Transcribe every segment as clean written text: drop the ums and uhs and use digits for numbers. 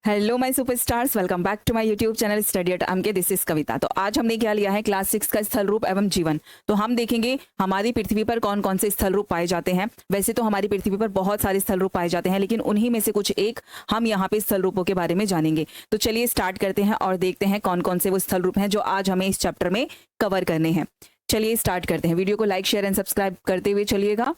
Hello my superstars, welcome back to my YouTube channel study at MK. This is Kavita. तो आज हमने क्या लिया है, क्लास 6 का स्थल रूप एवं जीवन। तो हम देखेंगे हमारी पृथ्वी पर कौन कौन से स्थल रूप पाए जाते हैं। वैसे तो हमारी पृथ्वी पर बहुत सारे स्थल रूप पाए जाते हैं, लेकिन उन्हीं में से कुछ एक हम यहाँ पे स्थल रूपों के बारे में जानेंगे। तो चलिए स्टार्ट करते हैं और देखते हैं कौन कौन से वो स्थल रूप हैं जो आज हमें इस चैप्टर में कवर करने हैं। चलिए स्टार्ट करते हैं। वीडियो को लाइक शेयर एंड सब्सक्राइब करते हुए चलिएगा।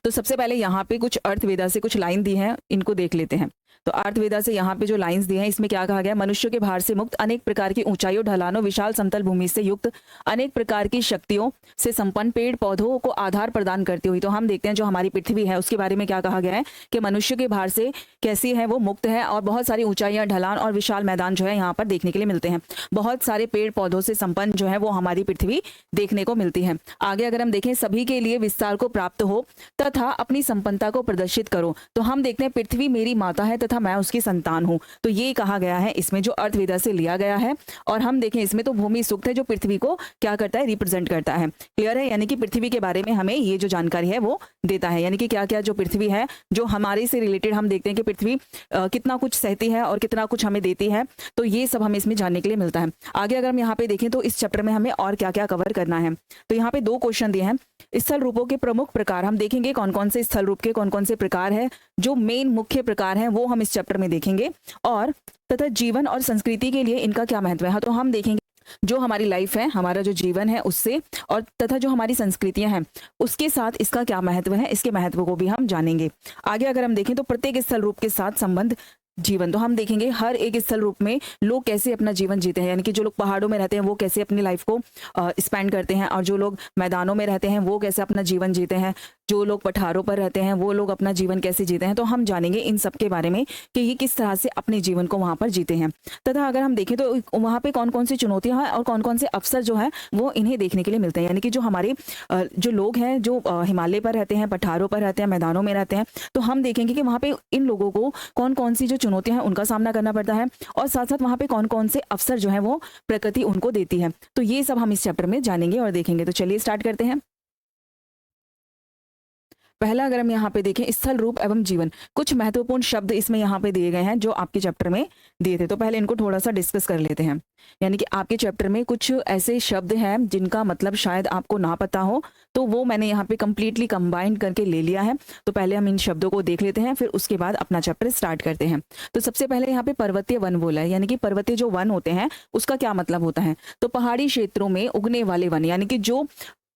तो सबसे पहले यहाँ पे कुछ अर्थवेदा से कुछ लाइन दी हैं, इनको देख लेते हैं। तो अर्थवेदा से यहाँ पे जो लाइंस दी हैं, इसमें क्या कहा गया, मनुष्य के भार से मुक्त, अनेक प्रकार की ऊंचाइयों ढलानों विशाल समतल भूमि से युक्त, अनेक प्रकार की शक्तियों से संपन्न, पेड़ पौधों को आधार प्रदान करती हुई। तो हम देखते हैं जो हमारी पृथ्वी है उसके बारे में क्या कहा गया है कि मनुष्य के भार से कैसी है, वो मुक्त है और बहुत सारी ऊंचाइयां, ढलान और विशाल मैदान जो है यहाँ पर देखने के लिए मिलते हैं। बहुत सारे पेड़ पौधों से संपन्न जो है वो हमारी पृथ्वी देखने को मिलती है। आगे अगर हम देखें, सभी के लिए विस्तार को प्राप्त हो तथा अपनी संपन्नता को प्रदर्शित करो। तो हम देखते हैं पृथ्वी मेरी माता है तथा मैं उसकी संतान हूं। तो ये कहा गया है इसमें, जो अर्थवेदा से लिया गया है। और हम देखें इसमें तो भूमि सूक्त है जो पृथ्वी को क्या करता है, रिप्रेजेंट करता है। क्लियर है, यानी कि पृथ्वी के बारे में हमें ये जो जानकारी है वो देता है, यानी कि क्या क्या जो पृथ्वी है जो हमारे से रिलेटेड हम देखते हैं कि पृथ्वी कितना कुछ सहती है और कितना कुछ हमें देती है। तो ये सब हमें इसमें जानने के लिए मिलता है। आगे अगर हम यहाँ पे देखें तो इस चैप्टर में हमें और क्या क्या कवर करना है। तो यहाँ पे 2 क्वेश्चन दिए हैं। स्थल रूपों के प्रमुख प्रकार हम देखेंगे, कौन कौन से स्थल रूप के कौन कौन से प्रकार है, जो मेन मुख्य प्रकार हैं वो हम इस चैप्टर में देखेंगे। और तथा जीवन और संस्कृति के लिए इनका क्या महत्व है। तो हम देखेंगे जो हमारी लाइफ है, हमारा जो जीवन है उससे, और तथा जो हमारी संस्कृतियां हैं उसके साथ इसका क्या महत्व है, इसके महत्व को भी हम जानेंगे। आगे अगर हम देखें तो प्रत्येक स्थल रूप के साथ संबंध जीवन। तो हम देखेंगे हर एक स्थल रूप में लोग कैसे अपना जीवन जीते हैं, यानी कि जो लोग पहाड़ों में रहते हैं वो कैसे अपनी लाइफ को स्पेंड करते हैं, और जो लोग मैदानों में रहते हैं वो कैसे अपना जीवन जीते हैं, जो लोग पठारों पर रहते हैं वो लोग अपना जीवन कैसे जीते हैं। तो हम जानेंगे इन सब के बारे में कि ये किस तरह से अपने जीवन को वहां पर जीते हैं। तथा अगर हम देखें तो वहां पे कौन कौन सी चुनौतियां हैं और कौन कौन से अवसर जो है वो इन्हें देखने के लिए मिलते हैं। यानी कि जो हमारे जो लोग हैं जो हिमालय पर रहते हैं, पठारों पर रहते हैं, मैदानों में रहते हैं, तो हम देखेंगे कि वहां पे इन लोगों को कौन कौन सी जो चुनौतियां हैं उनका सामना करना पड़ता है, और साथ साथ वहां पे कौन कौन से अवसर जो है वो प्रकृति उनको देती है। तो ये सब हम इस चैप्टर में जानेंगे और देखेंगे। तो चलिए स्टार्ट करते हैं। पहला अगर हम यहाँ पे देखें, स्थल रूप एवं जीवन, कुछ महत्वपूर्ण शब्द इसमें यहाँ पे दिए गए हैं जो आपके चैप्टर में दिए थे। तो पहले इनको थोड़ा सा डिस्कस कर लेते हैं। यानी कि आपके चैप्टर में कुछ ऐसे शब्द हैं जिनका मतलब शायद आपको ना पता हो, तो वो मैंने यहाँ पे कंप्लीटली कंबाइंड करके ले लिया है। तो पहले हम इन शब्दों को देख लेते हैं, फिर उसके बाद अपना चैप्टर स्टार्ट करते हैं। तो सबसे पहले यहाँ पे पर्वतीय वन बोला है, यानी कि पर्वतीय जो वन होते हैं उसका क्या मतलब होता है। तो पहाड़ी क्षेत्रों में उगने वाले वन, यानी कि जो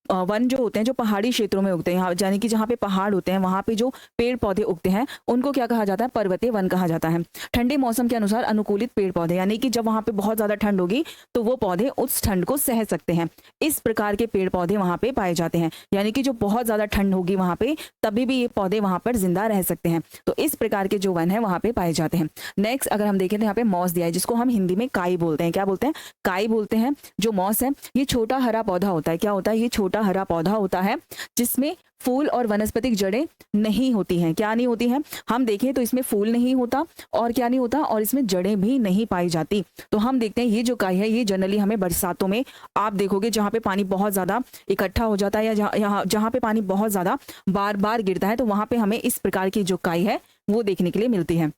वन जो होते हैं जो पहाड़ी क्षेत्रों में उगते हैं, यहाँ यानी कि जहाँ पे पहाड़ होते हैं वहां पे जो पेड़ पौधे उगते हैं उनको क्या कहा जाता है, पर्वतीय वन कहा जाता है। ठंडे मौसम के अनुसार अनुकूलित पेड़ पौधे, यानी कि जब वहां पे बहुत ज्यादा ठंड होगी तो वो पौधे उस ठंड को सह सकते हैं। इस प्रकार के पेड़ पौधे वहां पे पाए जाते हैं, यानी कि जो बहुत ज्यादा ठंड होगी वहां पे तभी भी ये पौधे वहां पर जिंदा रह सकते हैं। तो इस प्रकार के जो वन है वहां पे पाए जाते हैं। नेक्स्ट अगर हम देखें तो यहाँ पे मॉस दिया है, जिसको हम हिंदी में काई बोलते हैं। क्या बोलते हैं, काई बोलते हैं। जो मॉस है ये छोटा हरा पौधा होता है। क्या होता है, ये छोटा हरा पौधा होता है जिसमें फूल और वनस्पतिक जड़ें नहीं होती हैं। क्या नहीं होती हैं, हम देखें तो इसमें फूल नहीं होता और क्या नहीं होता, और इसमें जड़ें भी नहीं पाई जाती। तो हम देखते हैं ये जो काई है ये जनरली हमें बरसातों में आप देखोगे जहाँ पे पानी बहुत ज्यादा इकट्ठा हो जाता है, या जहाँ पे पानी बहुत ज्यादा बार बार गिरता है, तो वहां पे हमें इस प्रकार की जो काई है वो देखने के लिए मिलती है।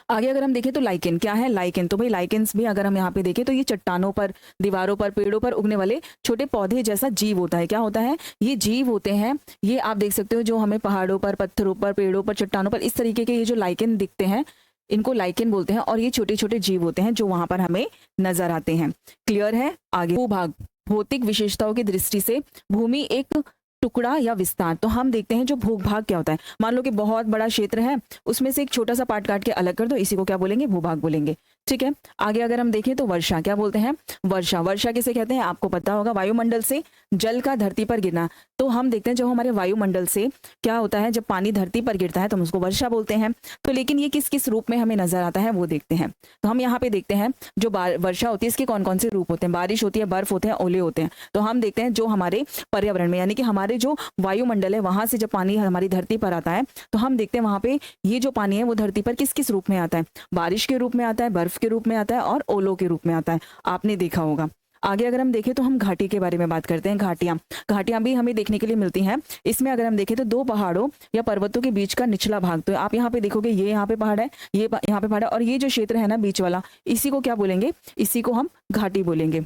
आगे अगर हम देखें तो लाइकेन, क्या है लाइकेन। तो भाई लाइकेन्स भी अगर हम यहाँ पे देखें तो ये चट्टानों पर, दीवारों पर, पेड़ों पर उगने वाले छोटे पौधे जैसा जीव होता है। क्या होता है, ये जीव होते हैं। ये आप देख सकते हो जो हमें पहाड़ों पर, पत्थरों पर, पेड़ों पर, चट्टानों पर इस तरीके के ये जो लाइकेन दिखते हैं इनको लाइकेन बोलते हैं, और ये छोटे छोटे जीव होते हैं जो वहां पर हमें नजर आते हैं। क्लियर है। आगे भूभाग, भौतिक विशेषताओं की दृष्टि से भूमि एक टुकड़ा या विस्तार। तो हम देखते हैं जो भूभाग क्या होता है। मान लो कि बहुत बड़ा क्षेत्र है, उसमें से एक छोटा सा पार्ट काट के अलग कर दो, इसी को क्या बोलेंगे, भूभाग बोलेंगे। ठीक है। आगे अगर हम देखें तो वर्षा, क्या बोलते हैं, वर्षा। वर्षा किसे कहते हैं आपको पता होगा, वायुमंडल से जल का धरती पर गिरना। तो हम देखते हैं जब हमारे वायुमंडल से क्या होता है, जब पानी धरती पर गिरता है तो हम उसको वर्षा बोलते हैं। तो लेकिन ये किस किस रूप में हमें नजर आता है वो देखते हैं। तो हम यहाँ पे देखते हैं जो वर्षा होती है इसके कौन कौन से रूप होते हैं। बारिश होती है, बर्फ होते हैं, ओले होते हैं। तो हम देखते हैं जो हमारे पर्यावरण में, यानी कि हमारे जो वायुमंडल है वहां से जब पानी हमारी धरती पर आता है तो हम देखते हैं वहां पे ये जो पानी है वो धरती पर किस किस रूप में आता है, बारिश के रूप में आता है, बर्फ के रूप में आता है और ओलों के रूप में आता है। आपने देखा होगा। आगे अगर हम देखें तो हम घाटी के बारे में बात करते हैं। घाटियां भी हमें देखने के लिए मिलती हैं। इसमें अगर हम देखें तो दो पहाड़ों या पर्वतों के बीच का निचला भाग, तो आप यहाँ पे देखोगे ये यहाँ पे पहाड़ है, ये यहाँ पे पहाड़ है, और ये जो क्षेत्र है ना बीच वाला, इसी को क्या बोलेंगे, इसी को हम घाटी बोलेंगे।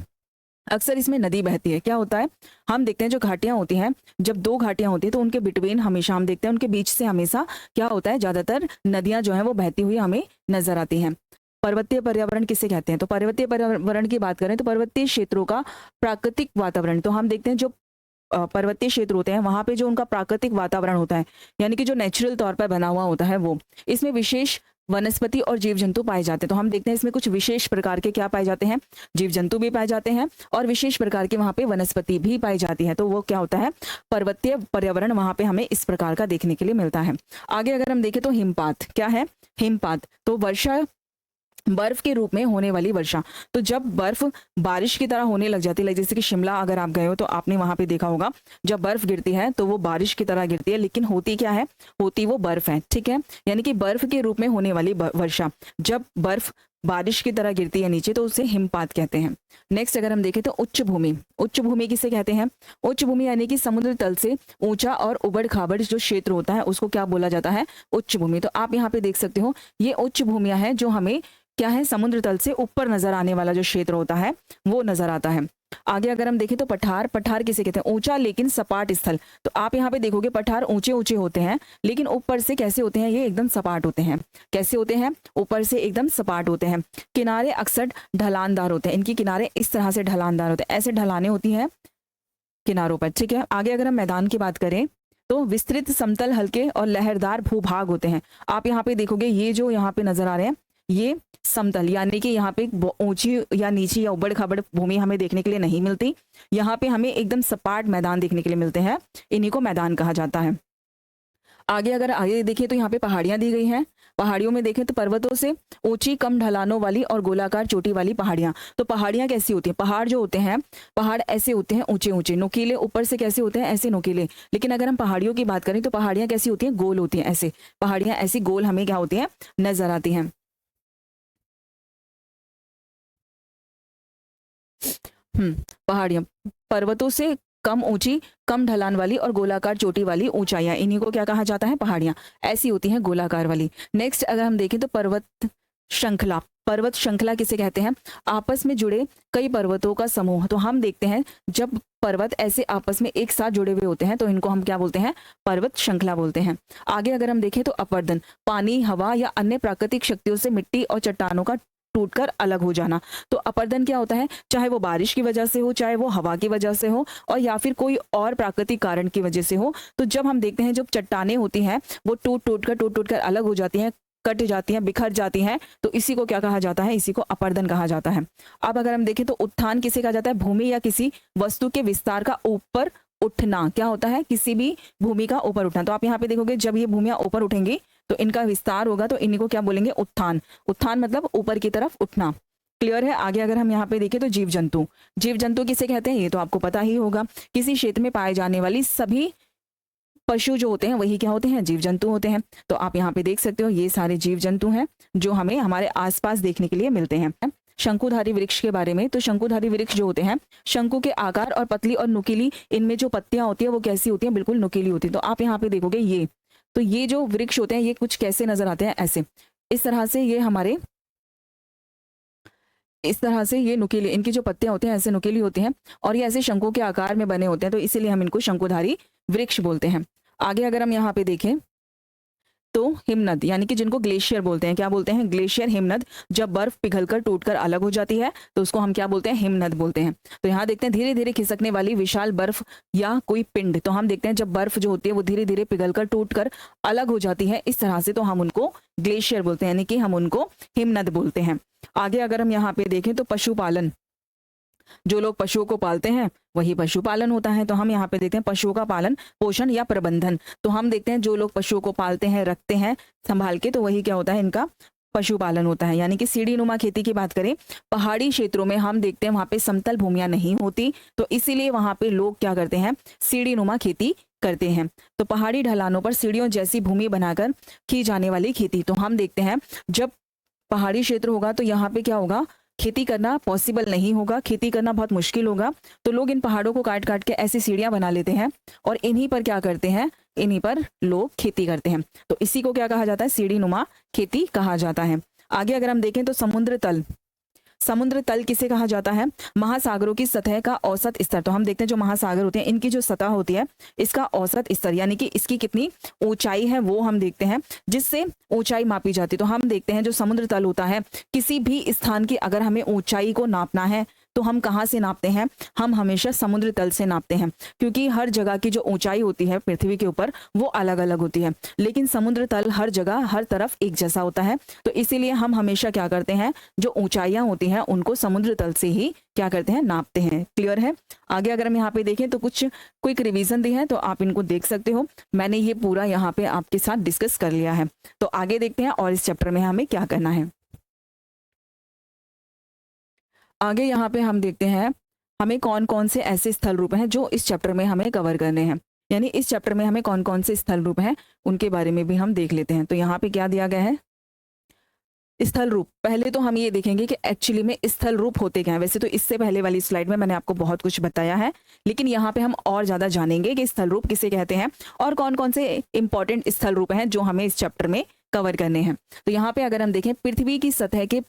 अक्सर इसमें नदी बहती है। क्या होता है, हम देखते हैं जो घाटियां होती हैं, जब दो घाटियां होती हैं तो उनके बिटवीन हमेशा हम देखते हैं उनके बीच से हमेशा क्या होता है, ज्यादातर नदियां जो है वो बहती हुई हमें नजर आती हैं। पर्वतीय पर्यावरण किसे कहते हैं, तो पर्वतीय पर्यावरण की बात करें तो पर्वतीय क्षेत्रों का प्राकृतिक वातावरण, तो हम देखते हैं जो पर्वतीय क्षेत्र होते हैं वहां पे जो उनका प्राकृतिक वातावरण होता है, यानी कि जो नेचुरल तौर पर बना हुआ होता है, वो इसमें विशेष वनस्पति और जीव जंतु पाए जाते हैं। तो हम देखते हैं इसमें कुछ विशेष प्रकार के क्या पाए जाते हैं, जीव जंतु भी पाए जाते हैं, और विशेष प्रकार के वहां पे वनस्पति भी पाई जाती है। तो वो क्या होता है, पर्वतीय पर्यावरण वहां पे हमें इस प्रकार का देखने के लिए मिलता है। आगे अगर हम देखें तो हिमपात क्या है, हिमपात तो वर्षा, बर्फ के रूप में होने वाली वर्षा। तो जब बर्फ बारिश की तरह होने लग जाती है, जैसे कि शिमला अगर आप गए हो तो आपने वहां पे देखा होगा, जब बर्फ गिरती है तो वो बारिश की तरह गिरती है, लेकिन होती क्या है, होती वो बर्फ है, ठीक है, यानी कि बर्फ के रूप में होने वाली वर्षा। जब बर्फ बारिश की तरह गिरती है नीचे तो उसे हिमपात कहते हैं। नेक्स्ट अगर हम देखें तो उच्च भूमि, उच्च भूमि किसे कहते हैं, उच्च भूमि यानी कि समुद्र तल से ऊंचा और उबड़ खाबड़ जो क्षेत्र होता है उसको क्या बोला जाता है, उच्च भूमि। तो आप यहाँ पे देख सकते हो ये उच्च भूमियां हैं जो हमें क्या है, समुद्र तल से ऊपर नजर आने वाला जो क्षेत्र होता है वो नजर आता है। आगे अगर हम देखें तो पठार, पठार किसे कहते हैं, ऊंचा लेकिन सपाट स्थल। तो आप यहाँ पे देखोगे पठार ऊंचे ऊंचे होते हैं, लेकिन ऊपर से कैसे होते हैं, ये एकदम सपाट होते हैं। कैसे होते हैं, ऊपर से एकदम सपाट होते हैं। किनारे अक्सर ढलानदार होते हैं, इनकी किनारे इस तरह से ढलानदार होते हैं, ऐसे ढलाने होती हैं किनारों पर, ठीक है। आगे अगर हम मैदान की बात करें तो विस्तृत समतल हल्के और लहरदार भूभाग होते हैं। आप यहाँ पे देखोगे ये जो यहाँ पे नजर आ रहे हैं ये समतल, यानी कि यहाँ पे ऊंची या नीची या उबड़ खाबड़ भूमि हमें देखने के लिए नहीं मिलती, यहाँ पे हमें एकदम सपाट मैदान देखने के लिए मिलते हैं, इन्हीं को मैदान कहा जाता है। आगे अगर आगे देखिए तो यहाँ पे पहाड़ियां दी गई हैं। पहाड़ियों में देखें तो पर्वतों से ऊंची कम ढलानों वाली और गोलाकार चोटी वाली पहाड़ियां। तो पहाड़ियां कैसी होती हैं, पहाड़ जो होते हैं, पहाड़ ऐसे होते हैं ऊंचे ऊंचे नुकीले, ऊपर से कैसे होते हैं, ऐसे नुकीले। लेकिन अगर हम पहाड़ियों की बात करें तो पहाड़ियां कैसी होती हैं, गोल होती हैं, ऐसे पहाड़ियां ऐसी गोल हमें क्या होती हैं, नजर आती हैं। पहाड़ियां पर्वतों से कम ऊंची, कम ढलान वाली और गोलाकार चोटी वाली ऊंचाइयां, इन्हीं को क्या कहा जाता है, पहाड़ियां ऐसी होती हैं गोलाकार वाली। नेक्स्ट अगर हम देखें तो पर्वत श्रृंखला, पर्वत श्रृंखला किसे कहते हैं, आपस में जुड़े कई पर्वतों का समूह। तो हम देखते हैं जब पर्वत ऐसे आपस में एक साथ जुड़े हुए होते हैं तो इनको हम क्या बोलते हैं, पर्वत श्रृंखला बोलते हैं। आगे अगर हम देखें तो अपरदन, पानी, हवा या अन्य प्राकृतिक शक्तियों से मिट्टी और चट्टानों का टूटकर अलग हो जाना। तो अपरदन क्या होता है, चाहे वो बारिश की वजह से हो, चाहे वो हवा की वजह से हो, और या फिर कोई और प्राकृतिक कारण की वजह से हो। तो जब हम देखते हैं जब चट्टानें होती हैं वो टूट टूट कर अलग हो जाती हैं, कट जाती हैं, बिखर जाती हैं, तो इसी को क्या कहा जाता है, इसी को अपरदन कहा जाता है। अब अगर हम देखें तो उत्थान किसे कहा जाता है, भूमि या किसी वस्तु के विस्तार का ऊपर उठना। क्या होता है, किसी भी भूमि का ऊपर उठना। तो आप यहाँ पे देखोगे जब ये भूमियां ऊपर उठेंगी तो इनका विस्तार होगा, तो इन्हीं को क्या बोलेंगे, उत्थान। उत्थान मतलब ऊपर की तरफ उठना। क्लियर है। आगे अगर हम यहाँ पे देखें तो जीव जंतु, जीव जंतु किसे कहते हैं ये तो आपको पता ही होगा। किसी क्षेत्र में पाए जाने वाली सभी पशु जो होते हैं वही क्या होते हैं, जीव जंतु होते हैं। तो आप यहाँ पे देख सकते हो ये सारे जीव जंतु हैं जो हमें हमारे आसपास देखने के लिए मिलते हैं। शंकुधारी वृक्ष के बारे में, तो शंकुधारी वृक्ष जो होते हैं, शंकु के आकार और पतली और नुकीली इनमें जो पत्तियां होती है वो कैसी होती है, बिल्कुल नुकीली होती है। तो आप यहाँ पे देखोगे ये, तो ये जो वृक्ष होते हैं ये कुछ कैसे नजर आते हैं, ऐसे इस तरह से ये हमारे, इस तरह से ये नुकीले, इनकी जो पत्तियां होती हैं ऐसे नुकीली होती हैं और ये ऐसे शंकु के आकार में बने होते हैं, तो इसीलिए हम इनको शंकुधारी वृक्ष बोलते हैं। आगे अगर हम यहाँ पे देखें तो हिमनद, यानी कि जिनको ग्लेशियर बोलते हैं, क्या बोलते हैं, ग्लेशियर, हिमनद। जब बर्फ पिघलकर टूटकर अलग हो जाती है तो उसको हम क्या बोलते हैं, हिमनद बोलते हैं। तो यहाँ देखते हैं धीरे धीरे खिसकने वाली विशाल बर्फ या कोई पिंड। तो हम देखते हैं जब बर्फ जो होती है वो धीरे धीरे पिघलकर टूटकर अलग हो जाती है इस तरह से, तो हम उनको ग्लेशियर बोलते हैं, यानी कि हम उनको हिमनद बोलते हैं। आगे अगर हम यहाँ पे देखें तो पशुपालन, जो लोग पशुओं को पालते हैं वही पशुपालन होता है। तो हम यहाँ पे देखते हैं पशुओं का पालन, पोषण या प्रबंधन। तो हम देखते हैं जो लोग पशुओं को पालते हैं, रखते हैं संभाल के, तो वही क्या होता है, इनका पशुपालन होता है। यानी कि सीढ़ी नुमा खेती की बात करें, पहाड़ी क्षेत्रों में हम देखते हैं वहां पे समतल भूमियां नहीं होती, तो इसीलिए वहां पे लोग क्या करते हैं, सीढ़ी नुमा खेती करते हैं। तो पहाड़ी ढलानों पर सीढ़ियों जैसी भूमि बनाकर की जाने वाली खेती। तो हम देखते हैं जब पहाड़ी क्षेत्र होगा तो यहाँ पे क्या होगा, खेती करना पॉसिबल नहीं होगा, खेती करना बहुत मुश्किल होगा, तो लोग इन पहाड़ों को काट काट के ऐसी सीढ़ियां बना लेते हैं और इन्हीं पर क्या करते हैं, इन्हीं पर लोग खेती करते हैं। तो इसी को क्या कहा जाता है, सीढ़ी नुमा खेती कहा जाता है। आगे अगर हम देखें तो समुद्र तल, समुद्र तल किसे कहा जाता है, महासागरों की सतह का औसत स्तर। तो हम देखते हैं जो महासागर होते हैं इनकी जो सतह होती है इसका औसत स्तर, यानी कि इसकी कितनी ऊंचाई है वो हम देखते हैं, जिससे ऊंचाई मापी जाती है। तो हम देखते हैं जो समुद्र तल होता है, किसी भी स्थान की अगर हमें ऊंचाई को नापना है तो हम कहाँ से नापते हैं, हम हमेशा समुद्र तल से नापते हैं, क्योंकि हर जगह की जो ऊंचाई होती है पृथ्वी के ऊपर वो अलग अलग होती है, लेकिन समुद्र तल हर जगह हर तरफ एक जैसा होता है। तो इसीलिए हम हमेशा क्या करते हैं, जो ऊंचाइयां होती हैं उनको समुद्र तल से ही क्या करते हैं, नापते हैं। क्लियर है। आगे अगर हम यहाँ पे देखें तो कुछ क्विक रिवीजन दी है, तो आप इनको देख सकते हो। मैंने ये पूरा यहाँ पे आपके साथ डिस्कस कर लिया है। तो आगे देखते हैं और इस चैप्टर में हमें क्या करना है। आगे यहाँ पे हम देखते हैं हमें कौन कौन से ऐसे स्थल रूप हैं जो इस चैप्टर में हमें कवर करने हैं, यानी इस चैप्टर में हमें कौन कौन से स्थल रूप हैं उनके बारे में भी हम देख लेते हैं। तो यहाँ पे क्या दिया गया है, स्थल रूप। पहले तो हम ये देखेंगे कि एक्चुअली में स्थल रूप होते क्या हैं। वैसे तो इससे पहले वाली स्लाइड में मैंने आपको बहुत कुछ बताया है, लेकिन यहाँ पे हम और ज्यादा जानेंगे कि स्थल रूप किसे कहते हैं और कौन कौन से इंपॉर्टेंट स्थल रूप हैं जो हमें इस चैप्टर में कवर करने हैं। तो यहाँ पे अगर हम देखें पृथ्वी की सतह के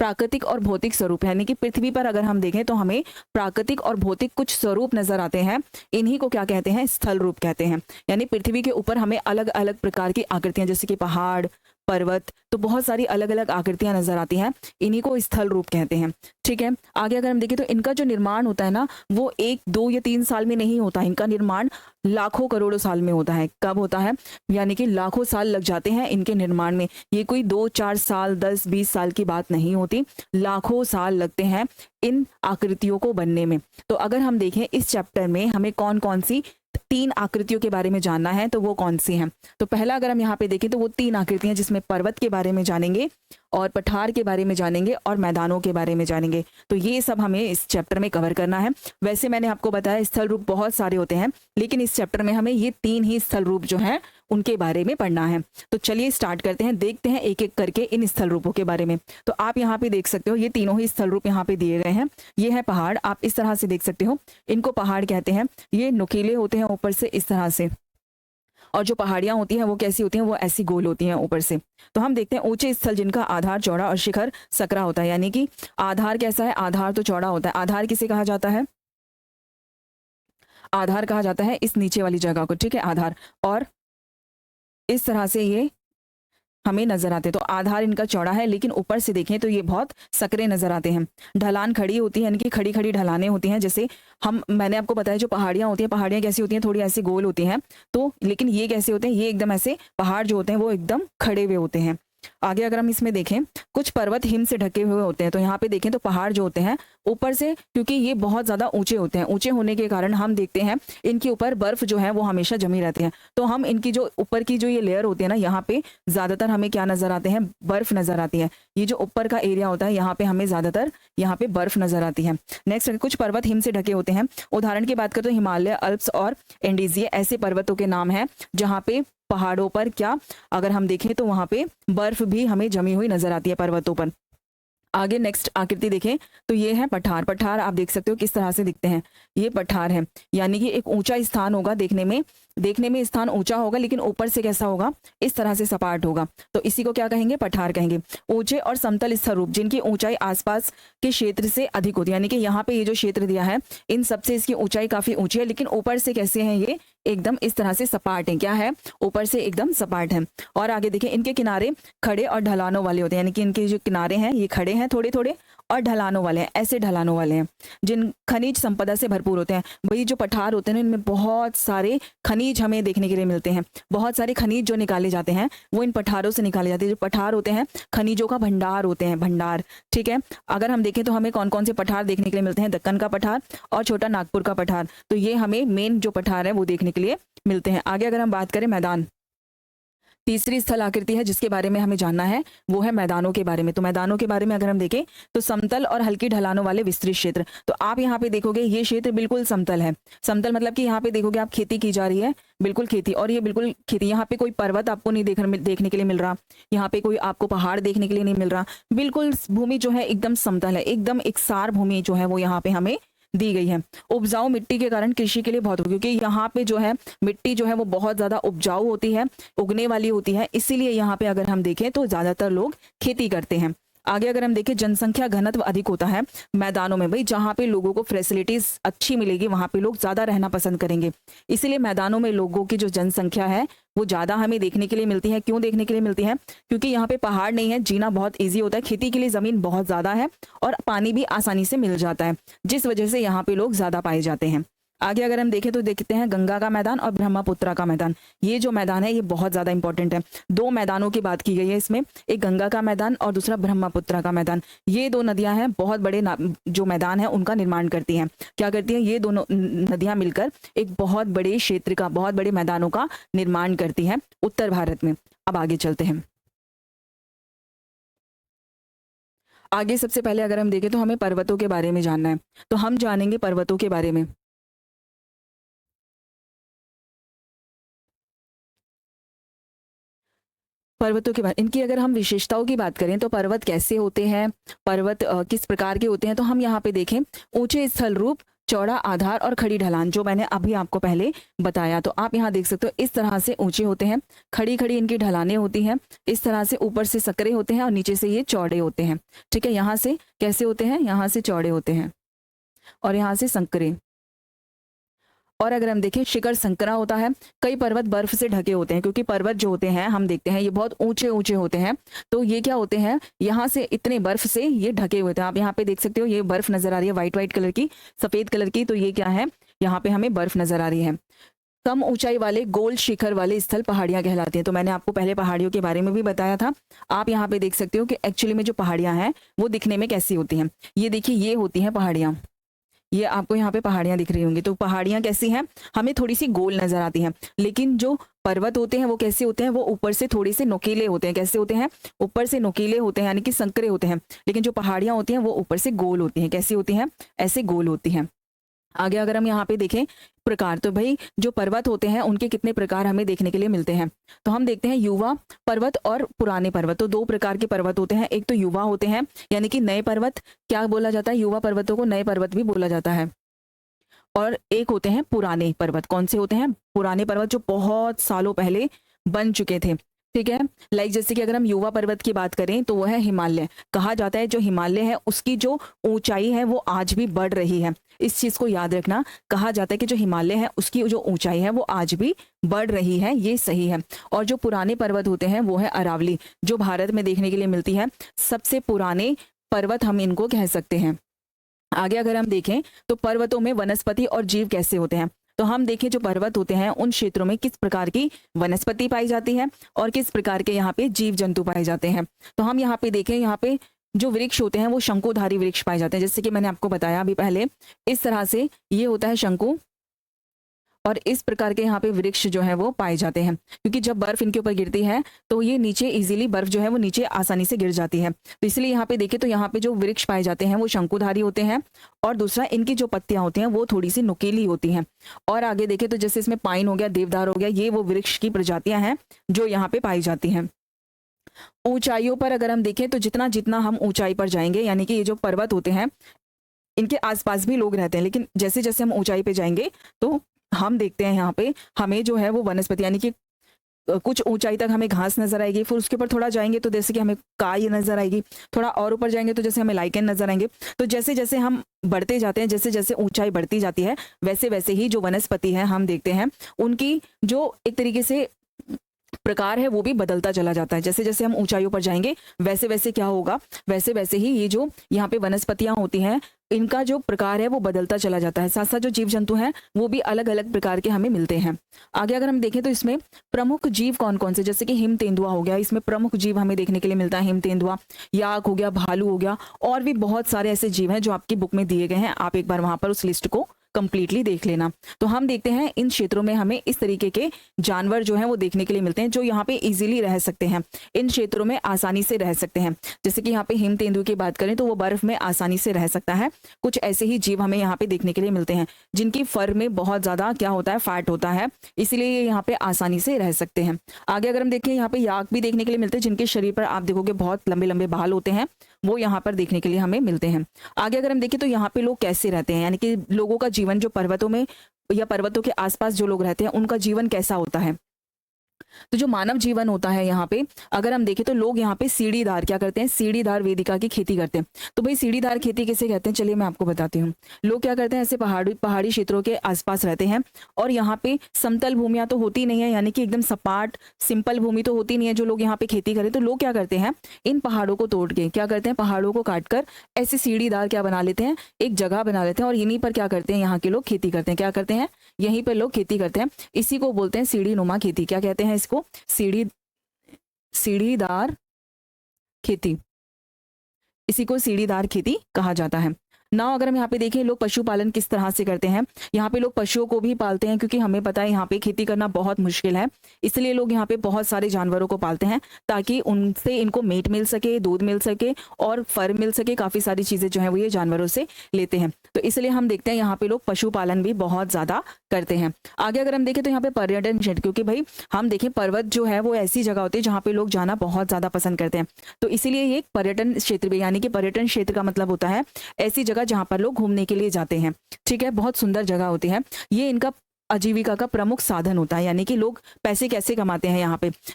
प्राकृतिक और भौतिक स्वरूप, यानी कि पृथ्वी पर अगर हम देखें तो हमें प्राकृतिक और भौतिक कुछ स्वरूप नजर आते हैं, इन्हीं को क्या कहते हैं, स्थल रूप कहते हैं। यानी पृथ्वी के ऊपर हमें अलग अलग प्रकार की आकृतियां, जैसे कि पहाड़, पर्वत, तो बहुत सारी अलग अलग आकृतियां नजर आती हैं, इन्हीं को स्थल रूप कहते हैं। ठीक है। आगे अगर हम देखें तो इनका जो निर्माण होता है ना, वो 1, 2 या 3 साल में नहीं होता, इनका निर्माण लाखों करोड़ों साल में होता है। कब होता है, यानी कि लाखों साल लग जाते हैं इनके निर्माण में। ये कोई 2, 4 साल, 10, 20 साल की बात नहीं होती, लाखों साल लगते हैं इन आकृतियों को बनने में। तो अगर हम देखें इस चैप्टर में हमें कौन कौन सी 3 आकृतियों के बारे में जानना है, तो वो कौन सी हैं। तो पहला अगर हम यहाँ पे देखें तो वो 3 आकृतियां, जिसमें पर्वत के बारे में जानेंगे और पठार के बारे में जानेंगे और मैदानों के बारे में जानेंगे। तो ये सब हमें इस चैप्टर में कवर करना है। वैसे मैंने आपको बताया स्थल रूप बहुत सारे होते हैं, लेकिन इस चैप्टर में हमें ये 3 ही स्थल रूप जो हैं उनके बारे में पढ़ना है। तो चलिए स्टार्ट करते हैं, देखते हैं एक एक करके इन स्थल रूपों के बारे में। तो आप यहाँ पे देख सकते हो ये तीनों ही स्थल रूप यहाँ पे दिए गए हैं। ये है पहाड़, आप इस तरह से देख सकते हो, इनको पहाड़ कहते हैं। ये नुकीले होते हैं ऊपर से इस तरह से, और जो पहाड़ियां होती हैं वो कैसी होती हैं, वो ऐसी गोल होती हैं ऊपर से। तो हम देखते हैं ऊंचे स्थल जिनका आधार चौड़ा और शिखर सकरा होता है, यानी कि आधार कैसा है, आधार तो चौड़ा होता है। आधार किसे कहा जाता है, आधार कहा जाता है इस नीचे वाली जगह को। ठीक है, आधार। और इस तरह से ये हमें नजर आते हैं। तो आधार इनका चौड़ा है, लेकिन ऊपर से देखें तो ये बहुत सकरे नजर आते हैं। ढलान खड़ी होती है, यानी कि खड़ी खड़ी ढलानें होती हैं। जैसे मैंने आपको बताया जो पहाड़ियां होती हैं, पहाड़ियां कैसी होती हैं, थोड़ी ऐसी गोल होती हैं। तो लेकिन ये कैसे होते हैं, ये एकदम ऐसे पहाड़ जो होते हैं वो एकदम खड़े हुए होते हैं। आगे अगर हम इसमें देखें, कुछ पर्वत हिम से ढके हुए होते हैं। तो यहाँ पे देखें तो पहाड़ जो होते हैं ऊपर से, क्योंकि ये बहुत ज्यादा ऊंचे होते हैं, ऊंचे होने के कारण हम देखते हैं इनके ऊपर बर्फ जो है वो हमेशा जमी रहती है। तो हम इनकी जो ऊपर की जो ये लेयर होती है ना, यहाँ पे ज्यादातर हमें क्या नजर आते हैं, बर्फ नजर आती है। ये जो ऊपर का एरिया होता है यहाँ पे हमें ज्यादातर यहाँ पे बर्फ नजर आती है। नेक्स्ट, कुछ पर्वत हिम से ढके होते हैं। उदाहरण की बात करें तो हिमालय, अल्प्स और एंडीज, ये ऐसे पर्वतों के नाम हैं जहाँ पे पहाड़ों पर क्या, अगर हम देखें तो वहां पे बर्फ भी हमें जमी हुई नजर आती है पर्वतों पर। आगे नेक्स्ट आकृति देखें तो ये है पठार। पठार आप देख सकते हो किस तरह से दिखते हैं, ये पठार है, यानी कि एक ऊंचा स्थान होगा, देखने में स्थान ऊंचा होगा, लेकिन ऊपर से कैसा होगा, इस तरह से सपाट होगा। तो इसी को क्या कहेंगे, पठार कहेंगे। ऊंचे और समतल स्थल रूप जिनकी ऊंचाई आसपास के क्षेत्र से अधिक होती है, यानी कि यहाँ पे ये जो क्षेत्र दिया है इन सबसे इसकी ऊंचाई काफी ऊंची है, लेकिन ऊपर से कैसे हैं, ये एकदम इस तरह से सपाट है। क्या है, ऊपर से एकदम सपाट है। और आगे देखिए, इनके किनारे खड़े और ढलानों वाले होते हैं, यानी कि इनके जो किनारे हैं ये खड़े हैं थोड़े थोड़े और ढलानों वाले हैं, ऐसे ढलानों वाले हैं, जिन खनिज संपदा से भरपूर होते हैं। वही जो पठार होते हैं इनमें बहुत सारे खनिज हमें देखने के लिए मिलते हैं। बहुत सारे खनिज जो निकाले जाते हैं वो इन पठारों से निकाले जाते हैं। जो पठार होते हैं खनिजों का भंडार होते हैं, भंडार। ठीक है। अगर हम देखें तो हमें कौन कौन से पठार देखने के लिए मिलते हैं, दक्कन का पठार और छोटा नागपुर का पठार। तो ये हमें मेन जो पठार है वो देखने के लिए मिलते हैं। आगे अगर हम बात करें मैदान, तीसरी स्थल आकृति है जिसके बारे में हमें जानना है, वो है मैदानों के बारे में। तो मैदानों के बारे में अगर हम देखें तो समतल और हल्की ढलानों वाले विस्तृत क्षेत्र। तो आप यहाँ पे देखोगे ये क्षेत्र बिल्कुल समतल है। समतल मतलब कि यहाँ पे देखोगे आप खेती की जा रही है, बिल्कुल खेती, और ये बिल्कुल खेती। यहाँ पे कोई पर्वत आपको नहीं देखने के लिए मिल रहा, यहाँ पे कोई आपको पहाड़ देखने के लिए नहीं मिल रहा। बिल्कुल भूमि जो है एकदम समतल है, एकदम एकसार भूमि जो है वो यहाँ पे हमें दी गई है। उपजाऊ मिट्टी के कारण कृषि के लिए बहुत, क्योंकि यहाँ पे जो है मिट्टी जो है वो बहुत ज्यादा उपजाऊ होती है, उगने वाली होती है, इसीलिए यहाँ पे अगर हम देखें तो ज्यादातर लोग खेती करते हैं। आगे अगर हम देखें जनसंख्या घनत्व अधिक होता है मैदानों में। भाई जहाँ पे लोगों को फैसिलिटीज अच्छी मिलेगी वहां पे लोग ज्यादा रहना पसंद करेंगे, इसीलिए मैदानों में लोगों की जो जनसंख्या है वो ज्यादा हमें देखने के लिए मिलती है। क्यों देखने के लिए मिलती है? क्योंकि यहाँ पे पहाड़ नहीं है, जीना बहुत ईजी होता है, खेती के लिए जमीन बहुत ज्यादा है और पानी भी आसानी से मिल जाता है, जिस वजह से यहाँ पे लोग ज्यादा पाए जाते हैं। आगे अगर हम देखें तो देखते हैं गंगा का मैदान और ब्रह्मपुत्रा का मैदान। ये जो मैदान है ये बहुत ज्यादा इंपॉर्टेंट है। दो मैदानों की बात की गई है इसमें, एक गंगा का मैदान और दूसरा ब्रह्मपुत्रा का मैदान। ये दो नदियां हैं, बहुत बड़े जो मैदान है उनका निर्माण करती हैं। क्या करती हैं? ये दोनों नदियां मिलकर एक बहुत बड़े क्षेत्र का, बहुत बड़े मैदानों का निर्माण करती है उत्तर भारत में। अब आगे चलते हैं। आगे सबसे पहले अगर हम देखें तो हमें पर्वतों के बारे में जानना है, तो हम जानेंगे पर्वतों के बारे में। पर्वतों के बाद इनकी अगर हम विशेषताओं की बात करें तो पर्वत कैसे होते हैं, पर्वत किस प्रकार के होते हैं, तो हम यहाँ पे देखें ऊंचे स्थल रूप, चौड़ा आधार और खड़ी ढलान, जो मैंने अभी आपको पहले बताया। तो आप यहाँ देख सकते हो इस तरह से ऊंचे होते हैं, खड़ी खड़ी इनकी ढलानें होती हैं, इस तरह से ऊपर से सकरे होते हैं और नीचे से ये चौड़े होते हैं। ठीक है, यहाँ से कैसे होते हैं? यहाँ से चौड़े होते हैं और यहाँ से संकरे। और अगर हम देखें शिखर संकरा होता है। कई पर्वत बर्फ से ढके होते हैं, क्योंकि पर्वत जो होते हैं हम देखते हैं ये बहुत ऊंचे ऊंचे होते हैं। तो ये क्या होते हैं? यहाँ से इतने बर्फ से ये ढके हुए थे। आप यहाँ पे देख सकते हो ये बर्फ नजर आ रही है व्हाइट व्हाइट कलर की, सफेद कलर की। तो ये क्या है? यहाँ पे हमें बर्फ नजर आ रही है। कम ऊंचाई वाले गोल शिखर वाले स्थल पहाड़ियां कहलाती हैं। तो मैंने आपको पहले पहाड़ियों के बारे में भी बताया था। आप यहाँ पे देख सकते हो कि एक्चुअली में जो पहाड़ियां हैं वो दिखने में कैसी होती हैं। ये देखिए, ये होती हैं पहाड़ियां। ये आपको यहाँ पे पहाड़ियां दिख रही होंगी। तो पहाड़ियां कैसी हैं? हमें थोड़ी सी गोल नजर आती हैं। लेकिन जो पर्वत होते हैं वो कैसे होते हैं? वो ऊपर से थोड़े से नुकीले होते हैं। कैसे होते हैं? ऊपर से नुकीले होते हैं, यानी कि संकरे होते हैं। लेकिन जो पहाड़ियां होती हैं वो ऊपर से गोल होती हैं। कैसी होती हैं? ऐसे गोल होती हैं। आगे अगर हम यहाँ पे देखें प्रकार, तो भाई जो पर्वत होते हैं उनके कितने प्रकार हमें देखने के लिए मिलते हैं। तो हम देखते हैं युवा पर्वत और पुराने पर्वत। तो दो प्रकार के पर्वत होते हैं। एक तो युवा होते हैं, यानी कि नए पर्वत, क्या बोला जाता है? युवा पर्वतों को नए पर्वत भी बोला जाता है। और एक होते हैं पुराने पर्वत। कौन से होते हैं? पुराने पर्वत, जो बहुत सालों पहले बन चुके थे। ठीक है, लाइक जैसे कि अगर हम युवा पर्वत की बात करें तो वो है हिमालय। कहा जाता है जो हिमालय है उसकी जो ऊंचाई है वो आज भी बढ़ रही है। इस चीज को याद रखना। कहा जाता है कि जो हिमालय है उसकी जो ऊंचाई है वो आज भी बढ़ रही है, ये सही है। और जो पुराने पर्वत होते हैं वो है अरावली, जो भारत में देखने के लिए मिलती है। सबसे पुराने पर्वत हम इनको कह सकते हैं। आगे अगर हम देखें तो पर्वतों में वनस्पति और जीव कैसे होते हैं। तो हम देखें जो पर्वत होते हैं उन क्षेत्रों में किस प्रकार की वनस्पति पाई जाती है और किस प्रकार के यहाँ पे जीव जंतु पाए जाते हैं। तो हम यहाँ पे देखें, यहाँ पे जो वृक्ष होते हैं वो शंकुधारी वृक्ष पाए जाते हैं। जैसे कि मैंने आपको बताया अभी पहले, इस तरह से ये होता है शंकु, और इस प्रकार के यहाँ पे वृक्ष जो है वो पाए जाते हैं। क्योंकि जब बर्फ इनके ऊपर गिरती है तो ये नीचे इजीली बर्फ जो है वो नीचे आसानी से गिर जाती है। तो इसलिए यहाँ पे देखें तो यहाँ पे जो वृक्ष पाए जाते हैं वो शंकुधारी होते हैं। और दूसरा, इनकी जो पत्तियां होती हैं वो थोड़ी सी नुकीली होती हैं। और आगे देखें तो जैसे इसमें पाइन हो गया, देवदार हो गया, ये वो वृक्ष की प्रजातियां हैं जो यहाँ पे पाई जाती हैं। ऊंचाइयों पर अगर हम देखें तो जितना जितना हम ऊंचाई पर जाएंगे, यानी कि ये जो पर्वत होते हैं इनके आसपास भी लोग रहते हैं, लेकिन जैसे जैसे हम ऊंचाई पे जाएंगे तो हम देखते हैं यहाँ पे हमें जो है वो वनस्पति, यानी कि कुछ ऊंचाई तक हमें घास नजर आएगी, फिर उसके ऊपर थोड़ा जाएंगे तो जैसे कि हमें काय नजर आएगी, थोड़ा और ऊपर जाएंगे तो जैसे हमें लाइकेन नजर आएंगे। तो जैसे जैसे हम बढ़ते जाते हैं, जैसे जैसे ऊंचाई बढ़ती जाती है, वैसे वैसे ही जो वनस्पति है हम देखते हैं उनकी जो एक तरीके से प्रकार है वो भी बदलता चला जाता है। जैसे जैसे हम ऊंचाइयों पर जाएंगे वैसे वैसे क्या होगा, वैसे वैसे ही ये जो यहाँ पे वनस्पतियां होती हैं इनका जो प्रकार है वो बदलता चला जाता है। साथ साथ जो जीव जंतु हैं वो भी अलग अलग प्रकार के हमें मिलते हैं। आगे अगर हम देखें तो इसमें प्रमुख जीव कौन कौन से, जैसे कि हिम तेंदुआ हो गया, इसमें प्रमुख जीव हमें देखने के लिए मिलता है हिम तेंदुआ, याक हो गया, भालू हो गया, और भी बहुत सारे ऐसे जीव हैं जो आपकी बुक में दिए गए हैं। आप एक बार वहां पर उस लिस्ट को कंप्लीटली देख लेना। तो हम देखते हैं इन क्षेत्रों में हमें इस तरीके के जानवर जो हैं वो देखने के लिए मिलते हैं, जो यहाँ पे इजीली रह सकते हैं, इन क्षेत्रों में आसानी से रह सकते हैं। जैसे कि यहाँ पे हिम तेंदुए की बात करें तो वो बर्फ में आसानी से रह सकता है। कुछ ऐसे ही जीव हमें यहाँ पे देखने के लिए मिलते हैं जिनकी फर में बहुत ज्यादा क्या होता है, फैट होता है, इसलिए ये यहाँ पे आसानी से रह सकते हैं। आगे अगर हम देखें, यहाँ पे याक भी देखने के लिए मिलते हैं जिनके शरीर पर आप देखोगे बहुत लंबे लंबे बाल होते हैं, वो यहाँ पर देखने के लिए हमें मिलते हैं। आगे अगर हम देखें तो यहाँ पे लोग कैसे रहते हैं, यानी कि लोगों का जीवन जो पर्वतों में या पर्वतों के आसपास जो लोग रहते हैं उनका जीवन कैसा होता है। तो जो मानव जीवन होता है यहाँ पे अगर हम देखें तो लोग यहाँ पे सीढ़ीदार क्या करते हैं, सीढ़ीदार वेदिका की खेती करते हैं। तो भाई सीढ़ीदार खेती किसे कहते हैं, चलिए मैं आपको बताती हूँ। लोग क्या करते हैं, ऐसे पहाड़ी क्षेत्रों के आसपास रहते हैं और यहाँ पे समतल भूमियां तो होती नहीं है, यानी कि एकदम सपाट सिंपल भूमि तो होती नहीं है जो लोग यहाँ पे खेती करें। तो लोग क्या करते हैं, इन पहाड़ों को तोड़ के क्या करते हैं, पहाड़ों को काट कर ऐसे सीढ़ीदार क्या बना लेते हैं, एक जगह बना लेते हैं और इन्हीं पर क्या करते हैं, यहाँ के लोग खेती करते हैं। क्या करते हैं, यहीं पर लोग खेती करते हैं। इसी को बोलते हैं सीढ़ी नुमा खेती। क्या कहते हैं इसको, सीढ़ीदार खेती। इसी को सीढ़ीदार खेती कहा जाता है। ना अगर हम यहाँ पे देखें लोग पशुपालन किस तरह से करते हैं, यहाँ पे लोग पशुओं को भी पालते हैं क्योंकि हमें पता है यहाँ पे खेती करना बहुत मुश्किल है, इसलिए लोग यहाँ पे बहुत सारे जानवरों को पालते हैं ताकि उनसे इनको मीट मिल सके, दूध मिल सके और फर मिल सके। काफी सारी चीजें जो है वो ये जानवरों से लेते हैं, तो इसलिए हम देखते हैं यहाँ पे लोग पशुपालन भी बहुत ज्यादा करते हैं। आगे अगर हम देखें तो यहाँ पे पर्यटन क्षेत्र, क्योंकि भाई हम देखें पर्वत जो है वो ऐसी जगह होती है जहाँ पे लोग जाना बहुत ज्यादा पसंद करते हैं, तो इसीलिए ये एक पर्यटन क्षेत्र भी, यानी कि पर्यटन क्षेत्र का मतलब होता है ऐसी जगह जहाँ पर लोग घूमने के लिए जाते हैं। ठीक है, बहुत सुंदर जगह होती है, ये इनका आजीविका का प्रमुख साधन होता है, यानी कि लोग पैसे कैसे कमाते हैं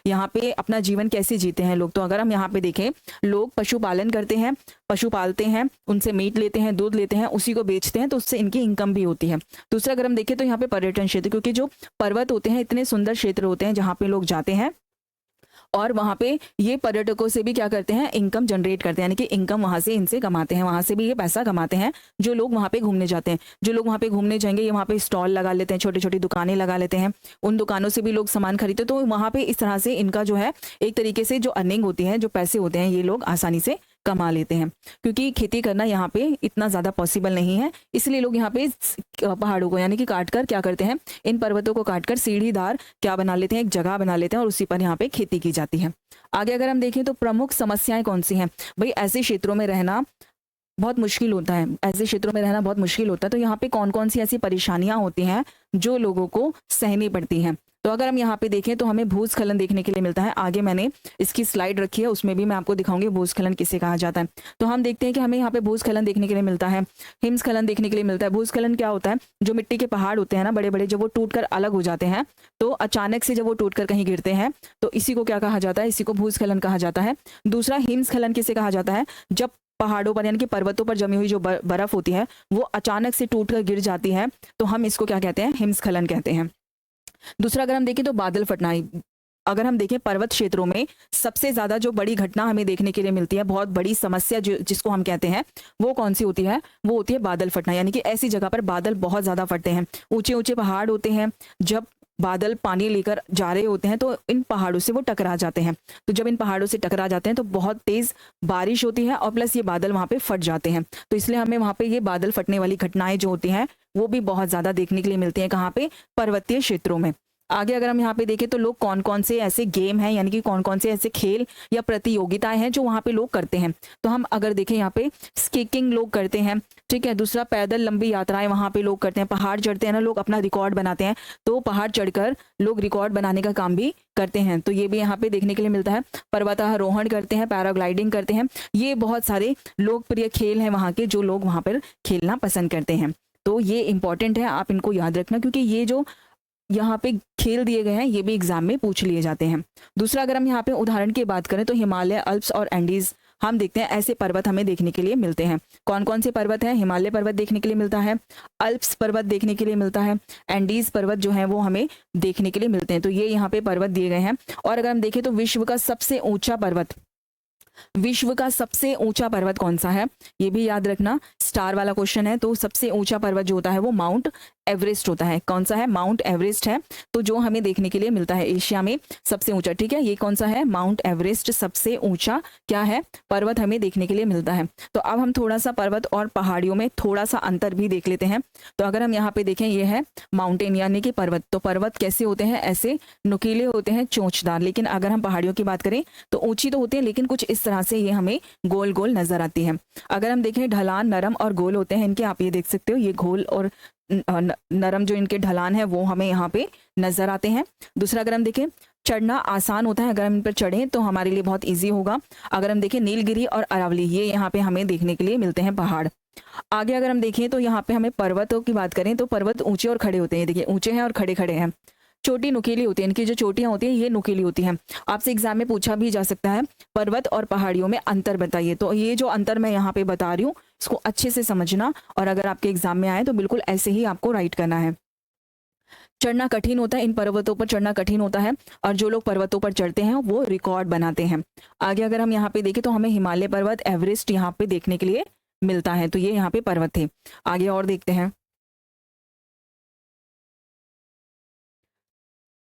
यहाँ पे अपना जीवन कैसे जीते हैं लोग। तो अगर हम यहाँ पे देखें, लोग पशुपालन करते हैं, पशु पालते हैं, उनसे मीट लेते हैं, दूध लेते हैं, उसी को बेचते हैं, तो उससे इनकी इनकम भी होती है। दूसरा अगर हम देखें तो यहाँ पे पर्यटन क्षेत्र, क्योंकि जो पर्वत होते हैं इतने सुंदर क्षेत्र होते हैं जहाँ पे लोग जाते हैं और वहाँ पे ये पर्यटकों से भी क्या करते हैं, इनकम जनरेट करते हैं, यानी कि इनकम वहाँ से इनसे कमाते हैं, वहाँ से भी ये पैसा कमाते हैं जो लोग वहाँ पे घूमने जाते हैं। जो लोग वहाँ पे घूमने जाएंगे ये वहाँ पे स्टॉल लगा लेते हैं, छोटी छोटी दुकानें लगा लेते हैं, उन दुकानों से भी लोग सामान खरीदते हैं। तो वहाँ पे इस तरह से इनका जो है एक तरीके से जो अर्निंग होती है, जो पैसे होते हैं, ये लोग आसानी से कमा लेते हैं। क्योंकि खेती करना यहाँ पे इतना ज़्यादा पॉसिबल नहीं है, इसलिए लोग यहाँ पे पहाड़ों को यानी कि काट कर क्या करते हैं, इन पर्वतों को काट कर सीढ़ीदार क्या बना लेते हैं, एक जगह बना लेते हैं और उसी पर यहाँ पे खेती की जाती है। आगे अगर हम देखें तो प्रमुख समस्याएं कौन सी हैं, भाई ऐसे क्षेत्रों में रहना बहुत मुश्किल होता है, ऐसे क्षेत्रों में रहना बहुत मुश्किल होता है। तो यहाँ पे कौन कौन सी ऐसी परेशानियां होती हैं जो लोगों को सहनी पड़ती हैं। तो अगर हम यहाँ पे देखें तो हमें भूस्खलन देखने के लिए मिलता है। आगे मैंने इसकी स्लाइड रखी है, उसमें भी मैं आपको दिखाऊंगी भूस्खलन किसे कहा जाता है। तो हम देखते हैं कि हमें यहाँ पे भूस्खलन देखने के लिए मिलता है, हिमस्खलन देखने के लिए मिलता है। भूस्खलन क्या होता है, जो मिट्टी के पहाड़ होते हैं ना बड़े बड़े, जब वो टूट कर अलग हो जाते हैं, तो अचानक से जब वो टूट कर कहीं गिरते हैं तो इसी को क्या कहा जाता है, इसी को भूस्खलन कहा जाता है। दूसरा हिमस्खलन किसे कहा जाता है, जब पहाड़ों पर यानी कि पर्वतों पर जमी हुई जो बर्फ होती है वो अचानक से टूट कर गिर जाती है, तो हम इसको क्या कहते हैं, हिमस्खलन कहते हैं। दूसरा अगर हम देखें तो बादल फटना। अगर हम देखें पर्वत क्षेत्रों में सबसे ज्यादा जो बड़ी घटना हमें देखने के लिए मिलती है, बहुत बड़ी समस्या जिसको हम कहते हैं, वो कौन सी होती है, वो होती है बादल फटना। यानी कि ऐसी जगह पर बादल बहुत ज्यादा फटते हैं, ऊंचे ऊंचे पहाड़ होते हैं, जब बादल पानी लेकर जा रहे होते हैं तो इन पहाड़ों से वो टकरा जाते हैं। तो जब इन पहाड़ों से टकरा जाते हैं तो बहुत तेज बारिश होती है और प्लस ये बादल वहां पे फट जाते हैं। तो इसलिए हमें वहां पे ये बादल फटने वाली घटनाएं जो होती हैं वो भी बहुत ज्यादा देखने के लिए मिलती हैं। कहाँ पे, पर्वतीय क्षेत्रों में। आगे अगर हम यहाँ पे देखें तो लोग कौन कौन से ऐसे गेम हैं, यानी कि कौन कौन से ऐसे खेल या प्रतियोगिताएं हैं जो वहाँ पे लोग करते हैं। तो हम अगर देखें यहाँ पे स्कीइंग लोग करते हैं, ठीक है। दूसरा पैदल लंबी यात्राएं वहाँ पे लोग करते हैं, पहाड़ चढ़ते हैं ना लोग, अपना रिकॉर्ड बनाते हैं, तो पहाड़ चढ़कर लोग रिकॉर्ड बनाने का काम भी करते हैं, तो ये भी यहाँ पे देखने के लिए मिलता है। पर्वतारोहण करते हैं, पैराग्लाइडिंग करते हैं, ये बहुत सारे लोकप्रिय खेल हैं वहाँ के जो लोग वहाँ पर खेलना पसंद करते हैं। तो ये इंपॉर्टेंट है, आप इनको याद रखना, क्योंकि ये जो यहाँ पे खेल दिए गए हैं ये भी एग्जाम में पूछ लिए जाते हैं। दूसरा अगर हम यहाँ पे उदाहरण की बात करें तो हिमालय, अल्प्स और एंडीज हम देखते हैं, ऐसे पर्वत हमें देखने के लिए मिलते हैं। कौन कौन से पर्वत हैं, हिमालय पर्वत देखने के लिए मिलता है, अल्प्स पर्वत देखने के लिए मिलता है, एंडीज पर्वत जो है वो हमें देखने के लिए मिलते हैं। तो ये यहाँ पे पर्वत दिए गए हैं। और अगर हम देखें तो विश्व का सबसे ऊंचा पर्वत कौन सा है, ये भी याद रखना, स्टार वाला क्वेश्चन है। तो सबसे ऊंचा पर्वत जो होता है वो माउंट एवरेस्ट होता है। कौन सा है? माउंट एवरेस्ट है। तो जो हमें देखने के लिए मिलता है एशिया में सबसे ऊंचा, ठीक है, ये कौन सा है? माउंट एवरेस्ट सबसे ऊंचा क्या है? पर्वत हमें देखने के लिए मिलता है। तो अब हम थोड़ा सा पर्वत और पहाड़ियों में थोड़ा सा अंतर भी देख लेते हैं। तो अगर हम यहाँ पे देखें, ये है माउंटेन यानी कि पर्वत। तो पर्वत कैसे होते हैं? ऐसे नुकीले होते हैं, चोंचदार। लेकिन अगर हम पहाड़ियों की बात करें तो ऊंची तो होती है, लेकिन कुछ इस तरह से ये हमें गोल गोल नजर आती है। अगर हम देखें, ढलान नरम और गोल होते हैं इनके, आप ये देख सकते हो, ये गोल और नरम जो इनके ढलान है वो हमें यहाँ पे नजर आते हैं। दूसरा अगर हम देखें, चढ़ना आसान होता है। अगर हम इन पर चढ़ें तो हमारे लिए बहुत ईजी होगा। अगर हम देखें, नीलगिरी और अरावली, ये यहाँ पे हमें देखने के लिए मिलते हैं पहाड़। आगे अगर हम देखें तो यहाँ पे हमें पर्वतों की बात करें तो पर्वत ऊंचे और खड़े होते हैं। देखिए, ऊंचे हैं और खड़े खड़े हैं। चोटी नुकीली होती है, इनकी जो चोटियां होती हैं ये नुकीली होती हैं। आपसे एग्जाम में पूछा भी जा सकता है, पर्वत और पहाड़ियों में अंतर बताइए। तो ये जो अंतर मैं यहाँ पे बता रही हूँ, इसको अच्छे से समझना, और अगर आपके एग्जाम में आए तो बिल्कुल ऐसे ही आपको राइट करना है। चढ़ना कठिन होता है, इन पर्वतों पर चढ़ना कठिन होता है, और जो लोग पर्वतों पर चढ़ते हैं वो रिकॉर्ड बनाते हैं। आगे अगर हम यहाँ पे देखें तो हमें हिमालय पर्वत, एवरेस्ट यहाँ पे देखने के लिए मिलता है। तो ये यहाँ पे पर्वत थे। आगे और देखते हैं।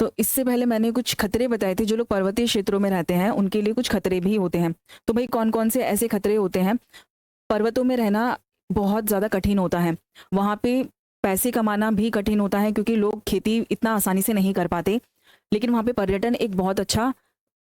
तो इससे पहले मैंने कुछ खतरे बताए थे, जो लोग पर्वतीय क्षेत्रों में रहते हैं उनके लिए कुछ खतरे भी होते हैं। तो भाई कौन कौन से ऐसे खतरे होते हैं? पर्वतों में रहना बहुत ज़्यादा कठिन होता है। वहाँ पे पैसे कमाना भी कठिन होता है, क्योंकि लोग खेती इतना आसानी से नहीं कर पाते। लेकिन वहाँ पे पर्यटन एक बहुत अच्छा,